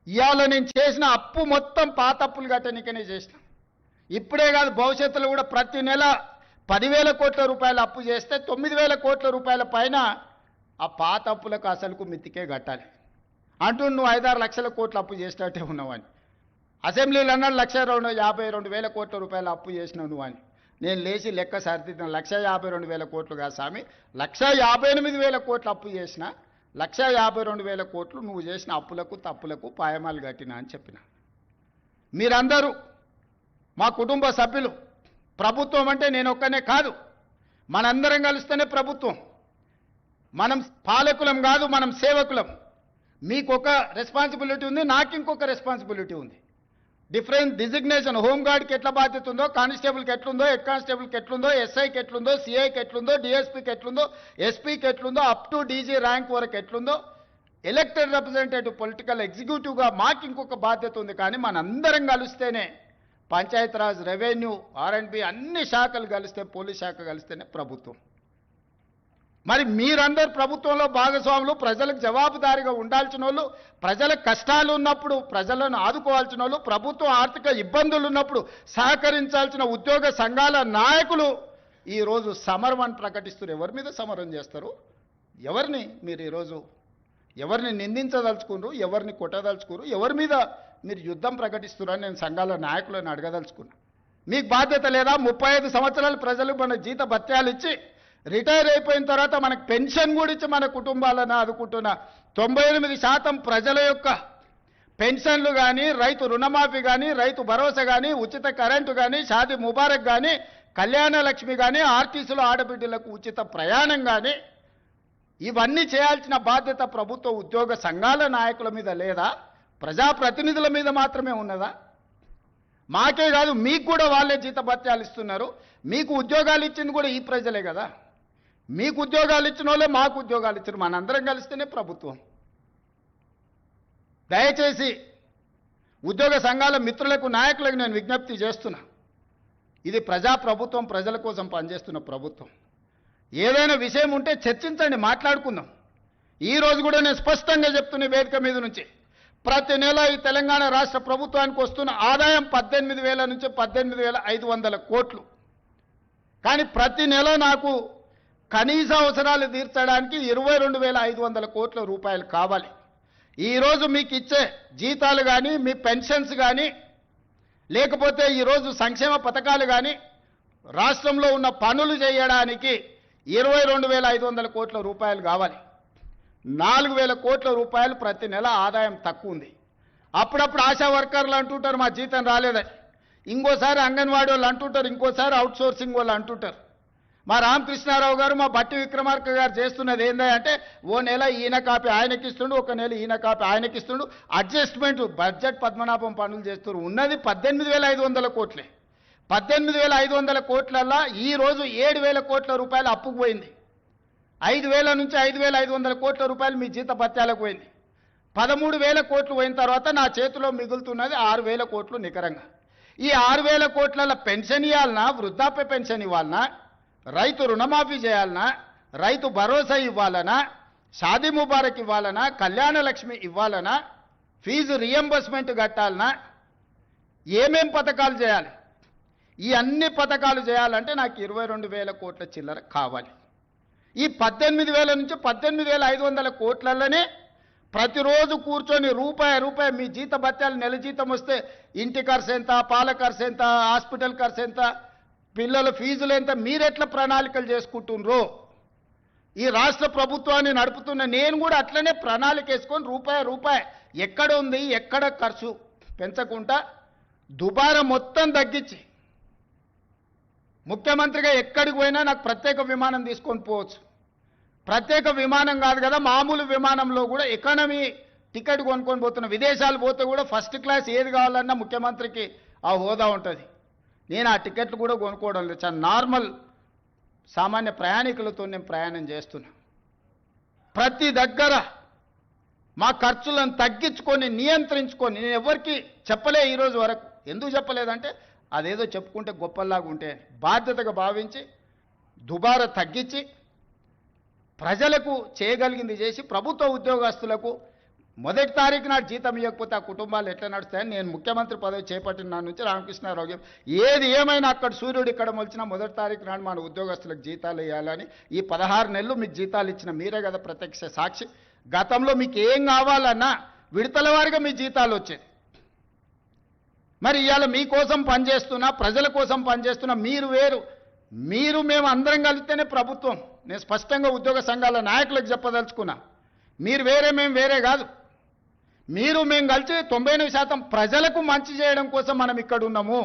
ఇవాళ నేను చేసిన అప్పు మొత్తం పాత అప్పులు కట్టనికనే చేసిన. ఇప్పుడే కాదు, భవిష్యత్తులో కూడా ప్రతి నెల 10,000 కోట్ల రూపాయలు అప్పు చేస్తే 9,000 కోట్ల రూపాయల పైన ఆ పాత అప్పులకు అసలుకు మిత్తికే కట్టాలి అంటూ నువ్వు 5-6 లక్షల కోట్ల అప్పు చేసినట్టే ఉన్నావని. అసెంబ్లీలో అన్నాడు 1,52,000 కోట్ల రూపాయలు అప్పు చేసినావు నువ్వు అని. నేను లేచి లెక్క సరిదిద్దాను. 1,52,000 కోట్లు కాదు స్వామి, 1,58,000 కోట్లు అప్పు చేసిన. 1,52,000 కోట్లు నువ్వు చేసిన అప్పులకు తప్పులకు పాయమాలు కట్టినా అని చెప్పిన. మీరందరూ మా కుటుంబ సభ్యులు. ప్రభుత్వం అంటే నేను ఒక్కనే కాదు, మనందరం కలిస్తేనే ప్రభుత్వం. మనం పాలకులం కాదు, మనం సేవకులం. మీకు ఒక రెస్పాన్సిబిలిటీ ఉంది, నాకు ఇంకొక రెస్పాన్సిబిలిటీ ఉంది. Different designation. హోంగార్డ్కి ఎట్లా బాధ్యత ఉందో, కానిస్టేబుల్కి ఎట్లుందో, హెడ్ కానిస్టేబుల్కి ఎట్లుందో, ఎస్ఐకి ఎట్లుందో, సిఐకి ఎట్లుందో, డిఎస్పీకి ఎట్లుందో, ఎస్పీకి ఎట్లుందో, అప్ టు డీజీ ర్యాంక్ వరకు ఎట్లుందో, ఎలక్టెడ్ రిప్రజెంటేటివ్ పొలిటికల్ ఎగ్జిక్యూటివ్గా మాకు ఇంకొక బాధ్యత ఉంది. కానీ మనందరం కలిస్తేనే పంచాయతీరాజ్, రెవెన్యూ, R&B అన్ని శాఖలు కలిస్తే, పోలీస్ శాఖ కలిస్తేనే ప్రభుత్వం. మరి మీరందరూ ప్రభుత్వంలో భాగస్వాములు, ప్రజలకు జవాబుదారీగా ఉండాల్సిన వాళ్ళు, ప్రజల కష్టాలు ఉన్నప్పుడు ప్రజలను ఆదుకోవాల్సిన వాళ్ళు, ప్రభుత్వం ఆర్థిక ఇబ్బందులు ఉన్నప్పుడు సహకరించాల్సిన ఉద్యోగ సంఘాల నాయకులు ఈరోజు సమరం అని ప్రకటిస్తున్నారు. ఎవరి మీద సమరం చేస్తారు? ఎవరిని మీరు ఈరోజు ఎవరిని నిందించదలుచుకున్నారు? ఎవరిని కొట్టదలుచుకున్నారు? ఎవరి మీద మీరు యుద్ధం ప్రకటిస్తున్నారని నేను సంఘాల నాయకులను అడగదలుచుకున్నా. మీకు బాధ్యత లేదా? 35 సంవత్సరాలు ప్రజలు మన జీత భత్యాలు ఇచ్చి రిటైర్ అయిపోయిన తర్వాత మనకు పెన్షన్ కూడా ఇచ్చి మన కుటుంబాలను ఆదుకుంటున్న 98% ప్రజల యొక్క పెన్షన్లు కానీ, రైతు రుణమాఫీ కానీ, రైతు భరోసా కానీ, ఉచిత కరెంటు కానీ, షాదీ ముబారక్ కానీ, కళ్యాణ లక్ష్మి కానీ, ఆర్టీసీలో ఆడబిడ్డలకు ఉచిత ప్రయాణం కానీ, ఇవన్నీ చేయాల్సిన బాధ్యత ప్రభుత్వ ఉద్యోగ సంఘాల నాయకుల మీద లేదా? ప్రజాప్రతినిధుల మీద మాత్రమే ఉన్నదా? మాకే కాదు, మీకు కూడా వాళ్ళే జీత భత్యాలు ఇస్తున్నారు. మీకు ఉద్యోగాలు ఇచ్చింది కూడా ఈ ప్రజలే కదా. మీకు ఉద్యోగాలు ఇచ్చిన వాళ్ళే మాకు ఉద్యోగాలు ఇచ్చారు. మనందరం కలిస్తేనే ప్రభుత్వం. దయచేసి ఉద్యోగ సంఘాల మిత్రులకు, నాయకులకు నేను విజ్ఞప్తి చేస్తున్నా. ఇది ప్రజాప్రభుత్వం, ప్రజల కోసం పనిచేస్తున్న ప్రభుత్వం. ఏదైనా విషయం ఉంటే చర్చించండి, మాట్లాడుకుందాం. ఈరోజు కూడా నేను స్పష్టంగా చెప్తున్న వేదిక మీద నుంచి, ప్రతి నెల ఈ తెలంగాణ రాష్ట్ర ప్రభుత్వానికి వస్తున్న ఆదాయం 18,000 నుంచి 18,500 కోట్లు. కానీ ప్రతి నెల నాకు కనీస అవసరాలు తీర్చడానికి 22,500 కోట్ల రూపాయలు కావాలి. ఈరోజు మీకు ఇచ్చే జీతాలు కానీ, మీ పెన్షన్స్ కానీ, లేకపోతే ఈరోజు సంక్షేమ పథకాలు కానీ, రాష్ట్రంలో ఉన్న పనులు చేయడానికి 22,500 కోట్ల రూపాయలు కావాలి. 4,000 కోట్ల రూపాయలు ప్రతి నెల ఆదాయం తక్కువ ఉంది. అప్పుడప్పుడు ఆశా వర్కర్లు అంటుంటారు మా జీతం రాలేదని, ఇంకోసారి అంగన్వాడీ వాళ్ళు అంటుంటారు, ఇంకోసారి అవుట్ సోర్సింగ్ వాళ్ళు అంటుంటారు. మా రామకృష్ణారావు గారు, మా బట్టి విక్రమార్క గారు చేస్తున్నది ఏంటంటే, ఓ నెల ఈయన కాపీ ఆయనకి ఇస్తుండు, ఒక నెల ఈయన కాపీ ఆయనకి ఇస్తుండు, అడ్జస్ట్మెంట్ బడ్జెట్ పద్మనాభం పనులు చేస్తున్నారు. ఉన్నది 18,500 కోట్లే. 18,500 కోట్లల్లో ఈరోజు 7,000 కోట్ల రూపాయలు అప్పుకు పోయింది. 5,000 నుంచి 5,500 కోట్ల రూపాయలు మీ జీత భత్యాలకు పోయింది. 13,000 కోట్లు పోయిన తర్వాత నా చేతిలో మిగులుతున్నది 6,000 కోట్లు నికరంగా. ఈ 6,000 కోట్ల పెన్షన్ ఇవ్వాలన్నా, వృద్ధాప్య పెన్షన్ ఇవ్వాలన్నా, రైతు రుణమాఫీ చేయాలన్నా, రైతు భరోసా ఇవ్వాలన్నా, షాదీ ముబారక్ ఇవ్వాలన్నా, కళ్యాణ లక్ష్మి ఇవ్వాలన్నా, ఫీజు రియంబర్స్మెంట్ కట్టాలన్నా, ఏమేం పథకాలు చేయాలి? ఈ అన్ని పథకాలు చేయాలంటే నాకు 22,000 కోట్ల చిల్లర కావాలి. ఈ 18,000 నుంచి 18,500 కోట్లలోనే ప్రతిరోజు కూర్చొని రూపాయి మీ జీత భత్యాలు, నెల జీతం వస్తే ఇంటి ఖర్చు ఎంత, పాల ఖర్చు ఎంత, హాస్పిటల్ ఖర్చు ఎంత, పిల్లల ఫీజులు ఎంత, మీరెట్లా ప్రణాళికలు చేసుకుంటున్నారో, ఈ రాష్ట్ర ప్రభుత్వాన్ని నడుపుతున్న నేను కూడా అట్లనే ప్రణాళిక వేసుకొని రూపాయి ఎక్కడ ఉంది, ఎక్కడ ఖర్చు పెంచకుండా దుబారా మొత్తం తగ్గించి, ముఖ్యమంత్రిగా ఎక్కడికి పోయినా నాకు ప్రత్యేక విమానం తీసుకొని పోవచ్చు. ప్రత్యేక విమానం కాదు కదా, మామూలు విమానంలో కూడా ఎకానమీ టికెట్ కొనుక్కొని పోతున్న, విదేశాలు పోతే కూడా ఫస్ట్ క్లాస్ ఏది కావాలన్నా ముఖ్యమంత్రికి ఆ హోదా ఉంటుంది. నేను ఆ టికెట్లు కూడా కొనుక్కోవడం లేదు. చాలా నార్మల్ సామాన్య ప్రయాణికులతో నేను ప్రయాణం చేస్తున్నా. ప్రతి దగ్గర మా ఖర్చులను తగ్గించుకొని, నియంత్రించుకొని, నేను ఎవరికి చెప్పలే ఈరోజు వరకు. ఎందుకు చెప్పలేదంటే అదేదో చెప్పుకుంటే గొప్పలాగా ఉంటే, బాధ్యతగా భావించి దుబారా తగ్గించి ప్రజలకు చేయగలిగింది చేసి, ప్రభుత్వ ఉద్యోగస్తులకు 1వ తారీఖు నాడు జీతం ఇవ్వకపోతే ఆ కుటుంబాలు ఎట్లా నడుస్తాయని నేను ముఖ్యమంత్రి పదవి చేపట్టిన నాటి నుంచి రామకృష్ణారావు ఏది ఏమైనా అక్కడ సూర్యుడు ఇక్కడ మొలిచినా 1వ తారీఖు నాడు మన ఉద్యోగస్తులకు జీతాలు ఇవ్వాలని, ఈ 16 నెలలు మీకు జీతాలు ఇచ్చిన మీరే కదా ప్రత్యక్ష సాక్షి. గతంలో మీకు ఏం కావాలన్నా విడతల వారిగా మీ జీతాలు వచ్చేది. మరి ఇవాళ మీకోసం పనిచేస్తున్నా, ప్రజల కోసం పనిచేస్తున్నా, మీరు వేరు, మీరు మేము అందరం కలిస్తేనే ప్రభుత్వం. నేను స్పష్టంగా ఉద్యోగ సంఘాల నాయకులకు చెప్పదలుచుకున్నా, మీరు వేరే మేము వేరే కాదు. మీరు మేము కలిసి 99% ప్రజలకు మంచి చేయడం కోసం మనం ఇక్కడ ఉన్నాము.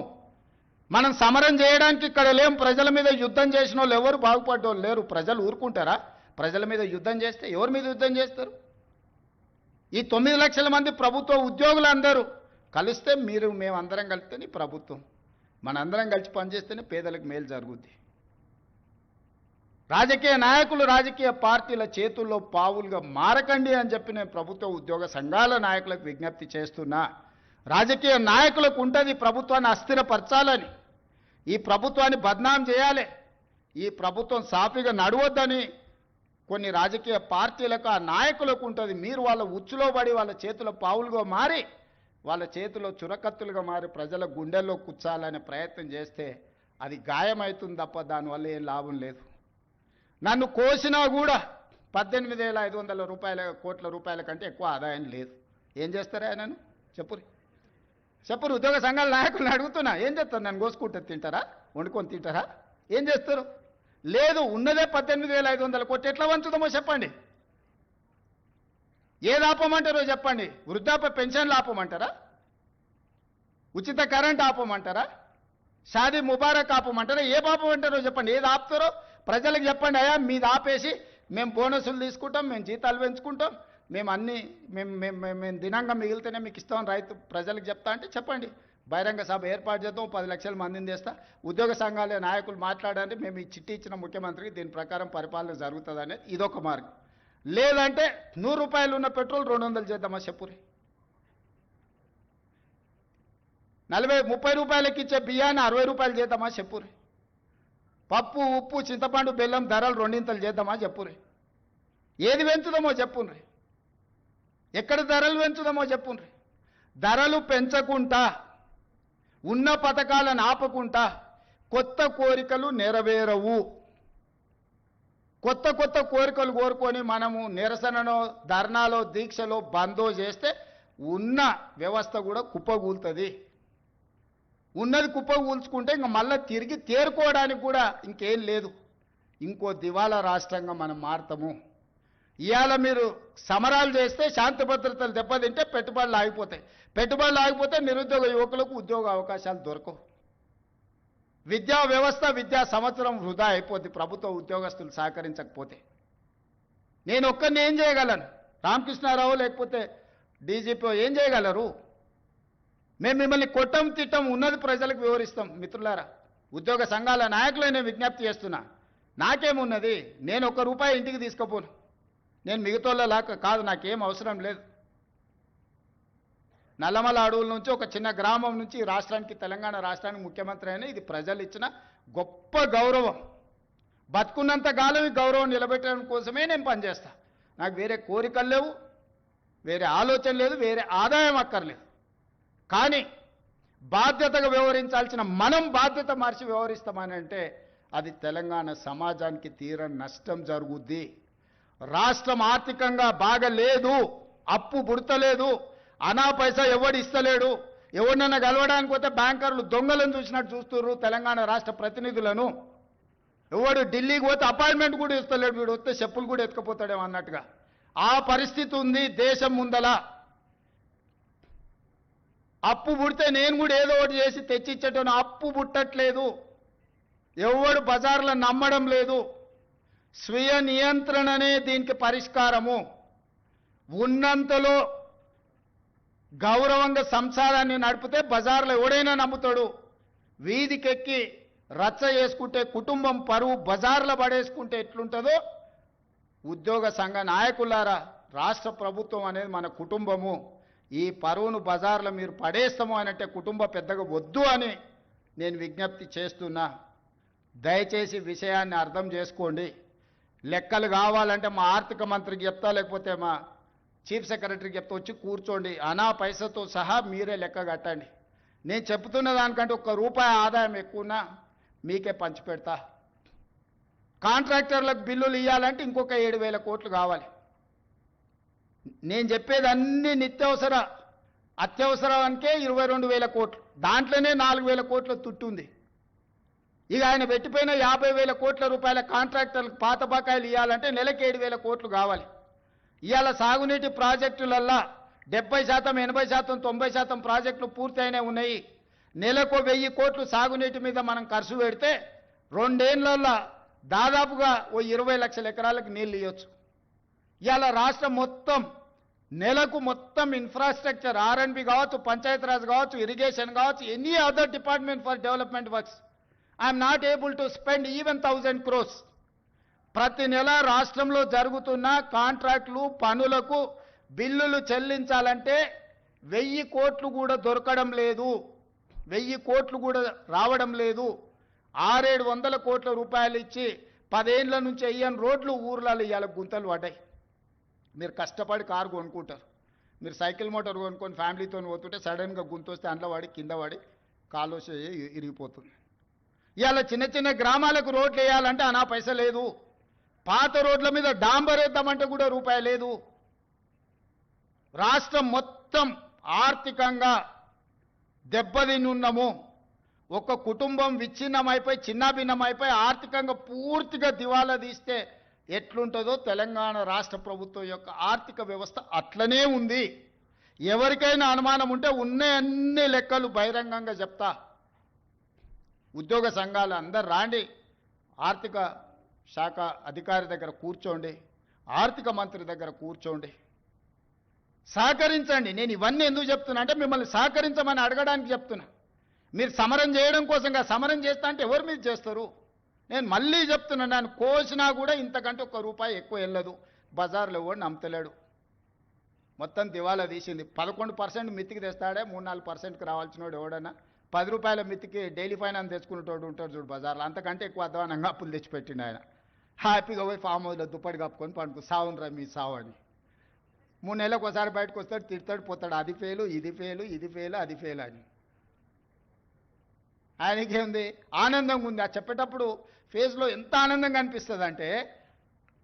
మనం సమరం చేయడానికి ఇక్కడ లేం. ప్రజల మీద యుద్ధం చేసిన వాళ్ళు ఎవరు బాగుపడ్డోళ్ళు లేరు. ప్రజలు ఊరుకుంటారా? ప్రజల మీద యుద్ధం చేస్తే ఎవరి మీద యుద్ధం చేస్తారు? ఈ 9 లక్షల మంది ప్రభుత్వ ఉద్యోగులందరూ కలిస్తే మేమందరం కలిస్తేనే ప్రభుత్వం, మనందరం కలిసి పనిచేస్తేనే పేదలకు మేలు జరుగుద్ది. రాజకీయ నాయకులు రాజకీయ పార్టీల చేతుల్లో పావులుగా మారకండి అని చెప్పి నేను ప్రభుత్వ ఉద్యోగ సంఘాల నాయకులకు విజ్ఞప్తి చేస్తున్నా. రాజకీయ నాయకులకు ఉంటుంది ప్రభుత్వాన్ని అస్థిరపరచాలని, ఈ ప్రభుత్వాన్ని బద్నాం చేయాలి, ఈ ప్రభుత్వం సాఫీగా నడవద్దని కొన్ని రాజకీయ పార్టీలకు ఆ నాయకులకు ఉంటుంది. మీరు వాళ్ళ ఉచ్చులో పడి వాళ్ళ చేతుల పావులుగా మారి వాళ్ళ చేతిలో చురకత్తులుగా మారి ప్రజల గుండెల్లో కూర్చాలనే ప్రయత్నం చేస్తే అది గాయమవుతుంది తప్ప దానివల్ల ఏం లాభం లేదు. నన్ను కోసినా కూడా 18,500 కోట్ల రూపాయల కంటే ఎక్కువ ఆదాయం లేదు. ఏం చేస్తారా ఆయనను? చెప్పురు ఉద్యోగ సంఘాల నాయకులను అడుగుతున్నా, ఏం చేస్తారు? నన్ను కోసుకుంటే తింటారా? వండుకొని తింటారా? ఏం చేస్తారు? లేదు, ఉన్నదే 18,500 కోట్లు. ఎట్లా వంచుదామో చెప్పండి. ఏది ఆపమంటారో చెప్పండి. వృద్ధాప్య పెన్షన్లు ఆపమంటారా? ఉచిత కరెంట్ ఆపమంటారా? షాదీ ముబారక్ ఆపమంటారా? ఏ ఆపమంటారో చెప్పండి. ఏది ఆపుతారో ప్రజలకు చెప్పండి. అయ్యా మీది ఆపేసి మేము బోనసులు తీసుకుంటాం, మేము జీతాలు పెంచుకుంటాం, మేము దినంగా మిగిలితేనే మీకు ఇస్తామని రైతు ప్రజలకు చెప్తా అంటే చెప్పండి. బహిరంగ సభ ఏర్పాటు చేద్దాం, 10 లక్షల మందిని చేస్తా. ఉద్యోగ సంఘాల నాయకులు మాట్లాడండి, మేము ఈ చిట్టి ఇచ్చిన ముఖ్యమంత్రికి దీని ప్రకారం పరిపాలన జరుగుతుంది అనేది ఇదొక మార్గం. లేదంటే 100 రూపాయలు ఉన్న పెట్రోల్ 200 చేద్దామా చెప్పురి. 30 రూపాయలకి ఇచ్చే బియ్యాన్ని 60 రూపాయలు చేద్దామా చెప్పురి. పప్పు ఉప్పు చింతపండు బెల్లం ధరలు 2 చేద్దామా చెప్పురి. ఏది పెంచుదామో చెప్పుండ్రి. ఎక్కడ ధరలు పెంచుదామో చెప్పుండ్రి. ధరలు పెంచకుండా ఉన్న పథకాలను ఆపకుండా కొత్త కోరికలు నెరవేరవు. కొత్త కోరికలు కోరుకొని మనము నిరసనలో ధర్నాలో దీక్షలో బందో చేస్తే ఉన్న వ్యవస్థ కూడా కుప్పగూలుతుంది. ఉన్నది కుప్పగూల్చుకుంటే ఇంకా మళ్ళీ తిరిగి తేరుకోవడానికి కూడా ఇంకేం లేదు. ఇంకో దివాలా రాష్ట్రంగా మనం మారుతాము. ఇవాళ మీరు సమరాలు చేస్తే శాంతి భద్రతలు దెబ్బతింటే పెట్టుబడులు ఆగిపోతాయి. పెట్టుబడులు ఆగిపోతే నిరుద్యోగ యువకులకు ఉద్యోగ అవకాశాలు దొరకవు. విద్యా వ్యవస్థ విద్యా సంవత్సరం వృధా అయిపోద్ది ప్రభుత్వ ఉద్యోగస్తులు సహకరించకపోతే. నేను ఒక్కరిని ఏం చేయగలను? రామకృష్ణారావు లేకపోతే డీజీపీ ఏం చేయగలరు? మేము మిమ్మల్ని కొట్టం తిట్టం, ఉన్నది ప్రజలకు వివరిస్తాం. మిత్రులారా, ఉద్యోగ సంఘాల నాయకులనే విజ్ఞప్తి చేస్తున్నా. నాకేమున్నది? నేను ₹1 ఇంటికి తీసుకుపోను. నేను మిగతాలాగా కాదు, నాకేం అవసరం లేదు. నల్లమల అడవుల నుంచి ఒక చిన్న గ్రామం నుంచి రాష్ట్రానికి, తెలంగాణ రాష్ట్రానికి ముఖ్యమంత్రి అయినా ఇది ప్రజలు ఇచ్చిన గొప్ప గౌరవం. బతుకున్నంత కాలం ఈ గౌరవం నిలబెట్టడం కోసమే నేను పనిచేస్తా. నాకు వేరే కోరికలు లేవు, వేరే ఆలోచన లేదు, వేరే ఆదాయం అక్కర్లేదు. కానీ బాధ్యతగా వ్యవహరించాల్సిన మనం బాధ్యత మార్చి వ్యవహరిస్తామని అంటే అది తెలంగాణ సమాజానికి తీరని నష్టం జరుగుద్ది. రాష్ట్రం ఆర్థికంగా బాగలేదు, అప్పు పుడతలేదు, అనా పైసా ఎవడు ఇస్తలేడు. ఎవరినైనా కలవడానికి పోతే బ్యాంకర్లు దొంగలను చూసినట్టు చూస్తున్నారు తెలంగాణ రాష్ట్ర ప్రతినిధులను. ఎవడు ఢిల్లీకి పోతే అపాయింట్మెంట్ కూడా ఇస్తలేడు, వీడు వస్తే చెప్పులు కూడా ఎత్తుకుపోతాడేమో అన్నట్టుగా ఆ పరిస్థితి ఉంది దేశం ముందల. అప్పు పుడితే నేను కూడా ఏదో ఒకటి చేసి తెచ్చిచ్చేటోను, అప్పు పుట్టట్లేదు. ఎవడు బజార్లో నమ్మడం లేదు. స్వీయ నియంత్రణనే దీనికి పరిష్కారము. ఉన్నంతలో గౌరవంగా సంసారాన్ని నడిపితే బజార్లో ఎవడైనా నమ్ముతాడు. వీధికెక్కి రచ్చ చేసుకుంటే కుటుంబం పరువు బజార్లో పడేసుకుంటే ఎట్లుంటుందో ఉద్యోగ సంఘ నాయకులారా, రాష్ట్ర ప్రభుత్వం అనేది మన కుటుంబము. ఈ పరువును బజార్లో మీరు పడేస్తాము అనంటే కుటుంబ పెద్దగా వద్దు అని నేను విజ్ఞప్తి చేస్తున్నా. దయచేసి విషయాన్ని అర్థం చేసుకోండి. లెక్కలు కావాలంటే మా ఆర్థిక మంత్రికి చెప్తా, లేకపోతే మా చీఫ్ సెక్రటరీకి చెప్తా, వచ్చి కూర్చోండి. అనా పైసతో సహా మీరే లెక్క కట్టండి. నేను చెప్తున్న దానికంటే ₹1 ఆదాయం ఎక్కువనా మీకే పంచిపెడతా. కాంట్రాక్టర్లకు బిల్లులు ఇవ్వాలంటే ఇంకొక 7,000 కోట్లు కావాలి. నేను చెప్పేది అన్ని నిత్యావసర అత్యవసరానికే 22,000 కోట్లు. దాంట్లోనే 4,000 కోట్ల తుట్టుంది. ఇక ఆయన పెట్టిపోయిన 50,000 కోట్ల రూపాయల కాంట్రాక్టర్లకు పాత బకాయిలు ఇవ్వాలంటే నెలకి 7,000 కోట్లు కావాలి. ఇవాళ సాగునీటి ప్రాజెక్టులల్లా 70%, 80%, 90% ప్రాజెక్టులు పూర్తయినే ఉన్నాయి. నెలకు 1000 కోట్లు సాగునీటి మీద మనం ఖర్చు పెడితే 2 ఏళ్లలో దాదాపుగా ఓ 20 లక్షల ఎకరాలకు నీళ్ళు ఇవ్వచ్చు. ఇవాళ రాష్ట్రం మొత్తం నెలకు మొత్తం ఇన్ఫ్రాస్ట్రక్చర్ R&B కావచ్చు, పంచాయతీరాజ్ కావచ్చు, ఇరిగేషన్ కావచ్చు, any other department for development works I'm not able to spend even 1000 crores. ప్రతి నెల రాష్ట్రంలో జరుగుతున్న కాంట్రాక్టులు పనులకు బిల్లులు చెల్లించాలంటే 1000 కోట్లు కూడా దొరకడం లేదు, 1000 కోట్లు కూడా రావడం లేదు. 600-700 కోట్ల రూపాయలు ఇచ్చి 10 ఏళ్ల నుంచి వేయని రోడ్లు ఊర్లలో ఇవాళ గుంతలు పడ్డాయి. మీరు కష్టపడి కారు కొనుక్కుంటారు, మీరు సైకిల్ మోటార్ కొనుక్కొని ఫ్యామిలీతో పోతుంటే సడన్గా గుంత వస్తే అందులో పడి కింద పడి కాలు ఇరిగిపోతుంది. ఇవాళ చిన్న చిన్న గ్రామాలకు రోడ్లు వేయాలంటే అనా పైస లేదు. పాత రోడ్ల మీద డాంబర్ వేద్దామంటే కూడా రూపాయి లేదు. రాష్ట్రం మొత్తం ఆర్థికంగా దెబ్బతిన్నున్నాము. ఒక కుటుంబం విచ్ఛిన్నమైపోయి చిన్నాభిన్నమైపోయి ఆర్థికంగా పూర్తిగా దివాలా తీస్తే ఎట్లుంటుందో తెలంగాణ రాష్ట్ర ప్రభుత్వం యొక్క ఆర్థిక వ్యవస్థ అట్లనే ఉంది. ఎవరికైనా అనుమానం ఉంటే ఉన్న అన్ని లెక్కలు బహిరంగంగా చెప్తా. ఉద్యోగ సంఘాలు అందరు రాండి, ఆర్థిక శాఖ అధికారి దగ్గర కూర్చోండి, ఆర్థిక మంత్రి దగ్గర కూర్చోండి, సహకరించండి. నేను ఇవన్నీ ఎందుకు చెప్తున్నా అంటే మిమ్మల్ని సహకరించమని అడగడానికి చెప్తున్నా. మీరు సమరం చేయడం కోసంగా సమరం చేస్తా అంటే ఎవరు మీరు చేస్తారు? నేను మళ్ళీ చెప్తున్నాను, నేను కోసినా కూడా ఇంతకంటే ₹1 ఎక్కువ వెళ్ళదు. బజార్లో ఎవడు నమ్మతలేడు, మొత్తం దివాలా తీసింది. 11% మిత్తికి తెస్తాడే, 3-4%కి రావాల్సిన వాడు ఎవడన్నా ₹10 మిత్తికి డైలీ ఫైనాన్స్ తెచ్చుకునేటోడు ఉంటాడు చూడు బజార్లో, అంతకంటే ఎక్కువ అధ్వానంగా అప్పులు తెచ్చిపెట్టిండు ఆయన. హ్యాపీగా పోయి ఫామ్ హౌస్లో దుప్పటి కప్పుకొని పండుకు సావునరా మీ సావు అని. 3 నెలలకు ఒకసారి బయటకు వస్తాడు, తిడతాడు, పోతాడు. అది ఫెయిలు, ఇది ఫెయిలు, ఇది ఫెయిలు, అది ఫెయిల్ అని. ఆయనకేముంది? ఆనందంగా ఉంది. ఆ చెప్పేటప్పుడు ఫేస్లో ఎంత ఆనందంగా అనిపిస్తుంది అంటే,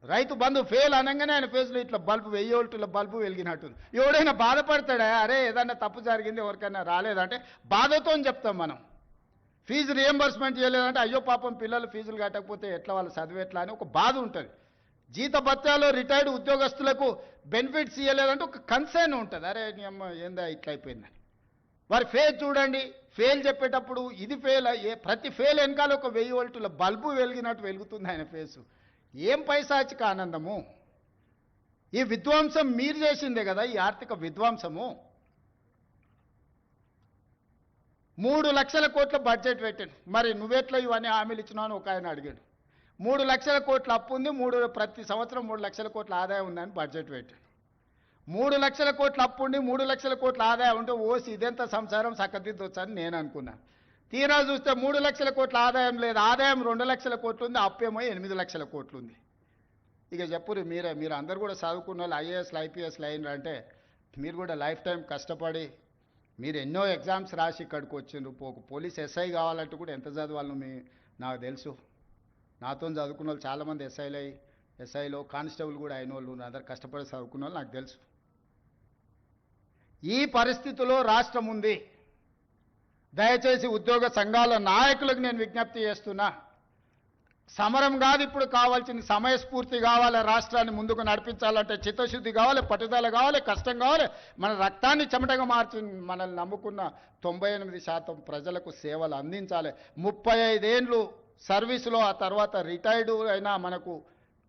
రైతు బంధు ఫెయిల్ అనగానే ఆయన ఫేస్లో ఇట్లా బల్బు 1000 వోల్టుల బల్బు వెలిగినట్టుంది. ఎవడైనా బాధపడతాడా? అరే ఏదన్నా తప్పు జరిగింది, ఎవరికైనా రాలేదంటే బాధతో చెప్తాం మనం. ఫీజు రియంబర్స్మెంట్ చేయలేదంటే అయ్యో పాపం పిల్లలు ఫీజులు కట్టకపోతే ఎట్లా వాళ్ళు చదివి ఎట్లా అని ఒక బాధ ఉంటుంది. జీతభత్యాలు రిటైర్డ్ ఉద్యోగస్తులకు బెనిఫిట్స్ ఇవ్వలేదంటే ఒక కన్సర్న్ ఉంటుంది. అరే నీ అమ్మ ఏందా ఇట్లా అయిపోయిందని. వారి ఫెయిల్ చూడండి, ఫెయిల్ చెప్పేటప్పుడు ఇది ఫెయిల్, ప్రతి ఫెయిల్ వెనకాల ఒక 1000 వోల్టుల బల్బు వెలిగినట్టు వెలుగుతుంది ఆయన ఫేసు. ఏం పైశాచిక ఆనందము! ఈ విధ్వంసం మీరు చేసిందే కదా, ఈ ఆర్థిక విధ్వంసము. 3 లక్షల కోట్ల బడ్జెట్ పెట్టాను. మరి నువ్వెట్లా ఇవన్నీ హామీలు ఇచ్చినావు అని ఒక ఆయన అడిగాడు. 3 లక్షల కోట్ల అప్పు ఉంది, ప్రతి సంవత్సరం 3 లక్షల కోట్ల ఆదాయం ఉందని బడ్జెట్ పెట్టాను. 3 లక్షల కోట్ల అప్పు ఉండి 3 లక్షల కోట్ల ఆదాయం ఉంటే ఓసి ఇదెంత సంసారం చక్కదిద్దొచ్చని నేను అనుకున్నాను. తీరా చూస్తే 3 లక్షల కోట్ల ఆదాయం లేదు, ఆదాయం 2 లక్షల కోట్లు ఉంది, అప్పేమో 8 లక్షల కోట్లు ఉంది. ఇక చెప్పురు మీరు అందరు కూడా చదువుకున్న వాళ్ళు ఐఏఎస్లు ఐపీఎస్లు అయినారు అంటే మీరు కూడా లైఫ్ టైం కష్టపడి మీరు ఎన్నో ఎగ్జామ్స్ రాసి ఇక్కడికి వచ్చిండ్రు. ఒక పోలీస్ ఎస్ఐ కావాలంటే కూడా ఎంత చదవాలను నాకు తెలుసు. నాతో చదువుకున్న వాళ్ళు చాలామంది ఎస్ఐలో కానిస్టేబుల్ కూడా అయిన వాళ్ళు అందరు కష్టపడి చదువుకున్న వాళ్ళు నాకు తెలుసు. ఈ పరిస్థితిలో రాష్ట్రం ఉంది. దయచేసి ఉద్యోగ సంఘాల నాయకులకు నేను విజ్ఞప్తి చేస్తున్నా, సమరం కాదు ఇప్పుడు కావాల్సింది, సమయస్ఫూర్తి కావాలి. రాష్ట్రాన్ని ముందుకు నడిపించాలంటే చిత్తశుద్ధి కావాలి, పట్టుదల కావాలి, కష్టం కావాలి. మన రక్తాన్ని చెమటగా మార్చి మనల్ని నమ్ముకున్న 98% ప్రజలకు సేవలు అందించాలి. 35 ఏళ్ళు సర్వీసులో ఆ తర్వాత రిటైర్డ్ అయినా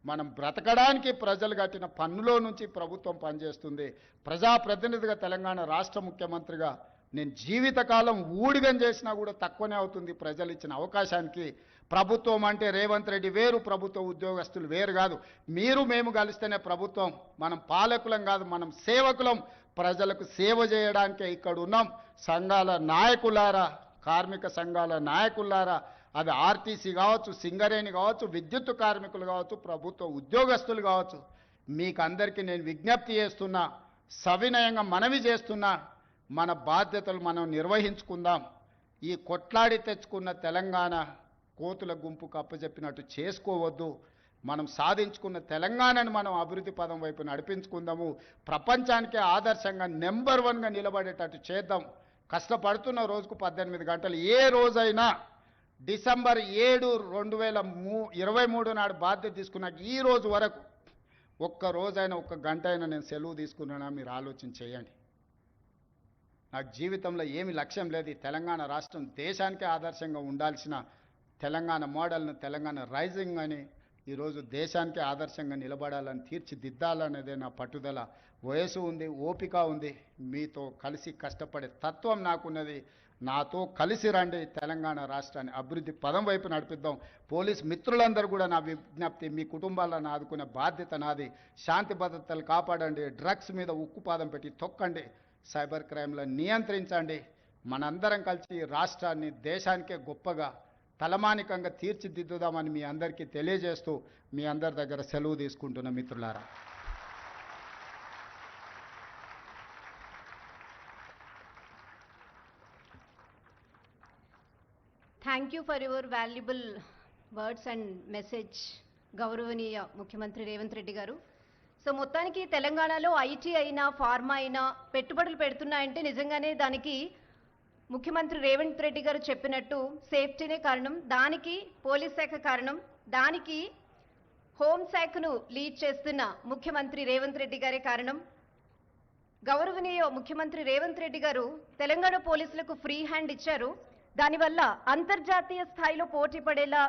మనం బ్రతకడానికి ప్రజలు కట్టిన పన్నులో నుంచి ప్రభుత్వం పనిచేస్తుంది. ప్రజాప్రతినిధిగా తెలంగాణ రాష్ట్ర ముఖ్యమంత్రిగా నేను జీవితకాలం ఊడిగం చేసినా కూడా తక్కువనే అవుతుంది ప్రజలు ఇచ్చిన అవకాశానికి. ప్రభుత్వం అంటే రేవంత్ రెడ్డి వేరు, ప్రభుత్వ ఉద్యోగస్తులు వేరు కాదు. మేము కలిస్తేనే ప్రభుత్వం. మనం పాలకులం కాదు, మనం సేవకులం. ప్రజలకు సేవ చేయడానికే ఇక్కడ ఉన్నాం. సంఘాల నాయకులారా, కార్మిక సంఘాల నాయకులారా, అది ఆర్టీసీ కావచ్చు, సింగరేణి కావచ్చు, విద్యుత్ కార్మికులు కావచ్చు, ప్రభుత్వ ఉద్యోగస్తులు కావచ్చు, మీకు అందరికీ నేను విజ్ఞప్తి చేస్తున్నా, సవినయంగా మనవి చేస్తున్నా, మన బాధ్యతలు మనం నిర్వహించుకుందాం. ఈ కొట్లాడి తెచ్చుకున్న తెలంగాణ కోతుల గుంపుకు అప్పచెప్పినట్టు చేసుకోవద్దు. మనం సాధించుకున్న తెలంగాణను మనం అభివృద్ధి పదం వైపు నడిపించుకుందాము. ప్రపంచానికే ఆదర్శంగా నెంబర్ 1గా నిలబడేటట్టు చేద్దాం. కష్టపడుతున్న రోజుకు 18 గంటలు. ఏ రోజైనా డిసెంబర్ 7, 2023 నాడు బాధ్యత తీసుకున్నాక ఈ రోజు వరకు ఒక్క రోజైనా, ఒక్క గంట అయినా నేను సెలవు తీసుకున్నానా మీరు ఆలోచన చేయండి. నాకు జీవితంలో ఏమి లక్ష్యం లేదు. ఈ తెలంగాణ రాష్ట్రం దేశానికే ఆదర్శంగా ఉండాల్సిన తెలంగాణ మోడల్ను, తెలంగాణ రైజింగ్ అని ఈరోజు దేశానికే ఆదర్శంగా నిలబడాలని, తీర్చిదిద్దాలనేదే నా పట్టుదల. వయసు ఉంది, ఓపిక ఉంది, మీతో కలిసి కష్టపడే తత్వం నాకున్నది. నాతో కలిసి రండి, తెలంగాణ రాష్ట్రాన్ని అభివృద్ధి పదం వైపు నడిపిద్దాం. పోలీస్ మిత్రులందరూ కూడా నా విజ్ఞప్తి, మీ కుటుంబాలను ఆదుకునే బాధ్యత నాది. శాంతి భద్రతలు కాపాడండి, డ్రగ్స్ మీద ఉక్కుపాదం పెట్టి తొక్కండి, సైబర్ క్రైమ్లను నియంత్రించండి. మనందరం కలిసి రాష్ట్రాన్ని దేశానికే గొప్పగా తలమానికంగా తీర్చిదిద్దుదామని మీ అందరికీ తెలియజేస్తూ మీ అందరి దగ్గర సెలవు తీసుకుంటున్న మిత్రులారా. Thank you for your valuable words and message గౌరవనీయ ముఖ్యమంత్రి రేవంత్ రెడ్డి గారు. సో మొత్తానికి తెలంగాణలో ఐటీ అయినా ఫార్మా అయినా పెట్టుబడులు పెడుతున్నాయంటే నిజంగానే దానికి ముఖ్యమంత్రి రేవంత్ రెడ్డి గారు చెప్పినట్టు సేఫ్టీనే కారణం, దానికి పోలీస్ శాఖ కారణం, దానికి హోంశాఖను లీడ్ చేస్తున్న ముఖ్యమంత్రి రేవంత్ రెడ్డి గారే కారణం. గౌరవనీయ ముఖ్యమంత్రి రేవంత్ రెడ్డి గారు తెలంగాణ పోలీసులకు ఫ్రీ హ్యాండ్ ఇచ్చారు. దానివల్ల అంతర్జాతీయ స్థాయిలో పోటీ పడేలా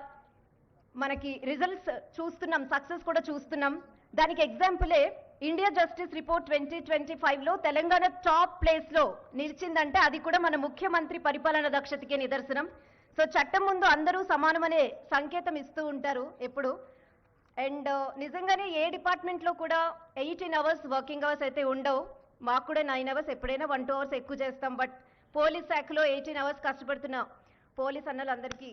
మనకి రిజల్ట్స్ చూస్తున్నాం, సక్సెస్ కూడా చూస్తున్నాం. దానికి ఎగ్జాంపులే ఇండియా జస్టిస్ రిపోర్ట్ 2025లో తెలంగాణ టాప్ ప్లేస్లో నిలిచిందంటే అది కూడా మన ముఖ్యమంత్రి పరిపాలన దక్షతకే నిదర్శనం. సో చట్టం ముందు అందరూ సమానమనే సంకేతం ఇస్తూ ఉంటారు ఎప్పుడు. అండ్ నిజంగానే ఏ డిపార్ట్మెంట్లో కూడా 18 అవర్స్ వర్కింగ్ అవర్స్ అయితే ఉండవు. మాకు కూడా 9 అవర్స్, ఎప్పుడైనా 1-2 అవర్స్ ఎక్కువ చేస్తాం. బట్ పోలీస్ శాఖలో 18 అవర్స్ కష్టపడుతున్న పోలీస్ అన్నలందరికీ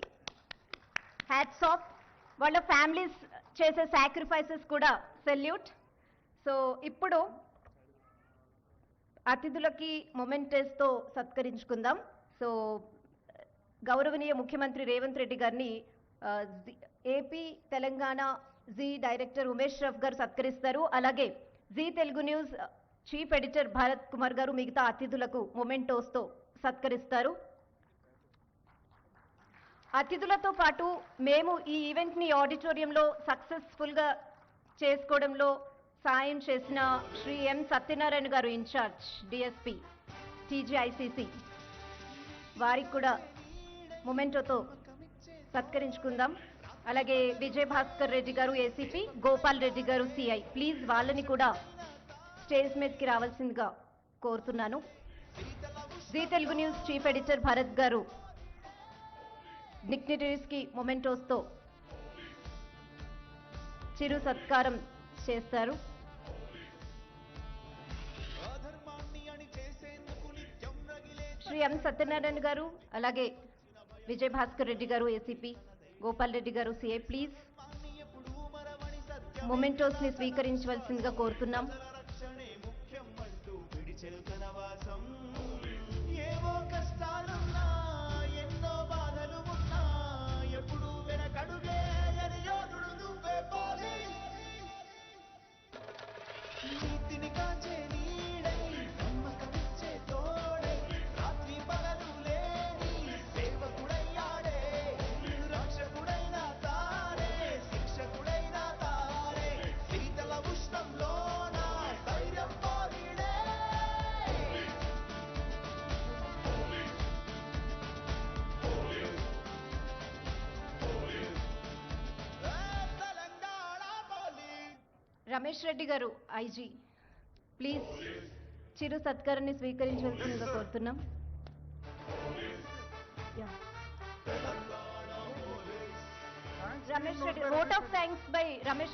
హ్యాట్స్ ఆఫ్. వాళ్ళ ఫ్యామిలీస్ చేసే సాక్రిఫైసెస్ కూడా సెల్యూట్. సో ఇప్పుడు అతిథులకి మొమెంటేస్తో సత్కరించుకుందాం. సో గౌరవనీయ ముఖ్యమంత్రి రేవంత్ రెడ్డి గారిని AP Telangana Zee director Umesh రఫ్ గారు సత్కరిస్తారు. అలాగే Zee Telugu news chief editor Bharath Kumar గారు మిగతా అతిథులకు మొమెంటోస్తో సత్కరిస్తారు. అతిథులతో పాటు మేము ఈ ఈవెంట్ని ఆడిటోరియంలో సక్సెస్ఫుల్గా చేసుకోవడంలో సాయం చేసిన శ్రీ ఎం సత్యనారాయణ గారు ఇన్ఛార్జ్ డిఎస్పి టీజీఐసిసి వారికి కూడా మొమెంటోతో సత్కరించుకుందాం. అలాగే విజయ్ భాస్కర్ రెడ్డి గారు ఏసీపీ, గోపాల్ రెడ్డి గారు సిఐ, ప్లీజ్ వాళ్ళని కూడా స్టేజ్ మీదకి రావాల్సిందిగా కోరుతున్నాను. Zee Telugu news chief editor Bharath గారు డిగ్నిటరీస్కి మొమెంటోస్తో చిరు సత్కారం చేస్తారు. శ్రీ ఎం సత్యనారాయణ గారు, అలాగే విజయ్ భాస్కర్ రెడ్డి గారు ఏసీపీ, గోపాల్ రెడ్డి గారు సిఐ, ప్లీజ్ మొమెంటోస్ ని స్వీకరించవలసిందిగా కోరుతున్నాం. రమేష్ రెడ్డి గారు ఐజీ, ప్లీజ్ చిరు సత్కారాన్ని స్వీకరించవలసిందిగా కోరుతున్నాం. Ramesh Reddy, vote of thanks bye Ramesh Reddy.